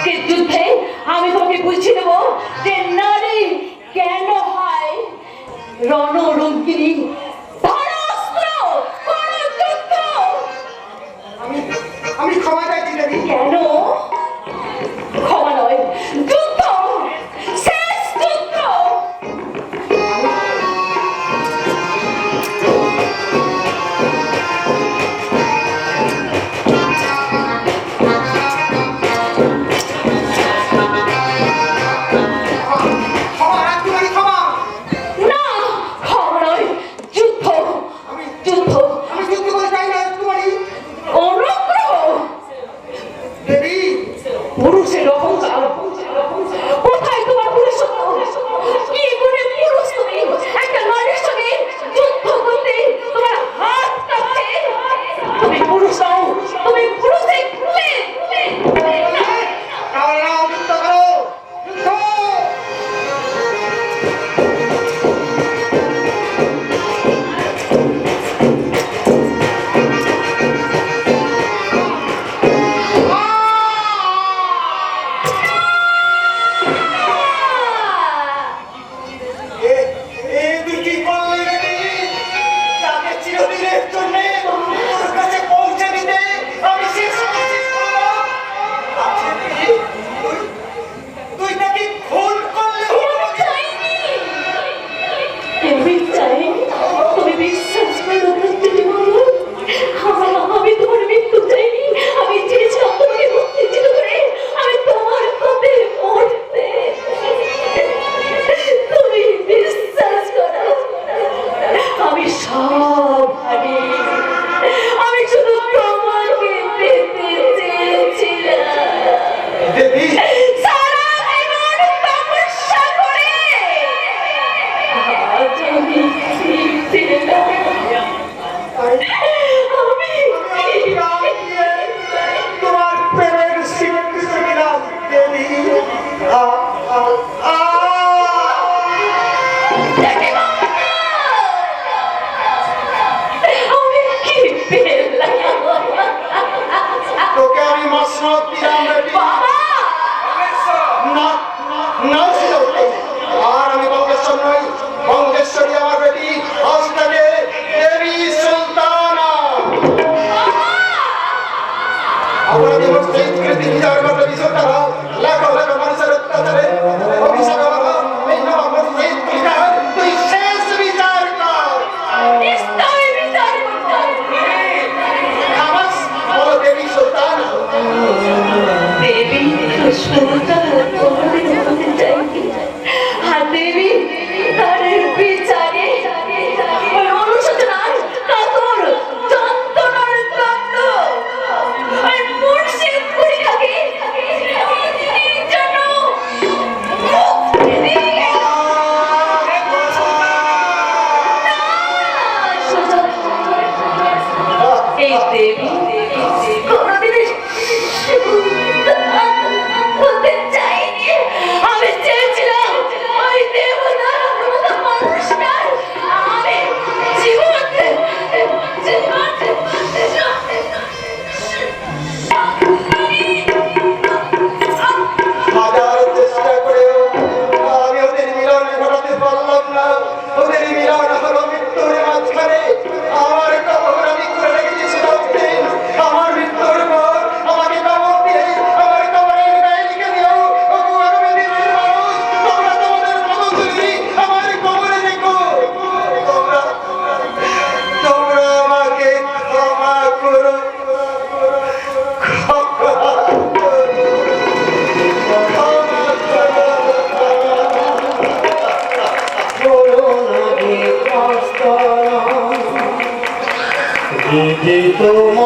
আজকের যুদ্ধে আমি তোমাকে বুঝিয়ে দেবো যে নারী কেন হয় রণরঙ্গিনী। ধরো অস্ত্র, করো যুদ্ধ। আমি ক্ষমা চাইছি দেবী। কেন? ক্ষমা নয়, যুদ্ধ, শেষ যুদ্ধ। ক্ষমা রাজকুমারী, ক্ষমা। না, ক্ষমা নয়, যুদ্ধ, যুদ্ধ। আমি যুদ্ধ করে চাই না রাজকুমারী। অনুগ্রহ। দেবী, পুরুষের অহংকার, কোথায় তোমার পুরুষত্ব? কি করে পুরুষ তুমি একটা নারীর সঙ্গে যুদ্ধ করতে তোমার হাত কাঁপছে? তুমি পুরুষ নও, তুমি পুরুষের কুলে। তাহলে নাও, যুদ্ধ করো, যুদ্ধ। তুই কি করলি দেবী? তাকে চিরদিনের জন্য তোর কাছে পৌঁছে দিতে আমি শেষ করলাম। আচ্ছা দেবী, তুই নাকি খুন করলি? তুমি বিশ্বাস করো আমি তোমার মৃত্যু চাইনি। আমি চেয়েছিলাম তোমাকে মুক্তি ছিল করে আমি তোমার পথে মরতে। তুমি বিশ্বাস করো আমি সব ভাবি। আমি শুধু তোমাকে পেতে চেয়েছিলাম। দেবী, সারা জীবন তপস্যা করে আজ আমি কি পেলাম? তোমার প্রেমের স্বীকৃতি দিলাম দেবী। আমি কি পেলাম? তোকে আমি মসনদ দিলাম দেবী। বাবা! না, না ছিল। আর আমি বঙ্গেশ্বর নই, বঙ্গেশ্বরী আমার বেটি। আজ থেকে দেবী সুলতানা। অপরাধী বসতে স্বীকৃতি বিচার করলে বিশুদ্ধ হও। লাখো লাখো মানুষের অত্যাচারে অভিশাপ হলো। এই নবম স্বীকৃতি তুই শেষ বিচার কর। নিশ্চয়ই বিচার করতে হবে। আমার বলো দেবী সুলতানা। দেবী সুলতান কোনোদিন হতে চাইনি। আর দেবী তারের বিচারে ওই অনুশোচনার কাতর যন্ত্রণার কাণ্ড আর মুর্শিদ পরীক্ষাকে যেন মুক্তি দিয়ে এই দেবী কোনোদিনই হতে চাইনি। আমি চেয়েছিলাম ওই দেবতার মতো মানুষটার আমি জীবন হাজার চেষ্টা করেও আমি ওদের মিলন ঘটাতে পারলাম না। ওদের মিলন হলো মৃত্যুর মাঝখানে। আমার কবর আমি করে রেখেছিলাম। আমার মৃত্যুর পর আমাকে কবর দিয়ে আমার কবরের গায়ে লিখে দিও, ওগো আগামী দিনের মানুষ, তোমরা তোমাদের মগজগুলি আমার কবরে রেখো। তোমরা আমাকে ক্ষমা করো, ক্ষমা করো। তোমার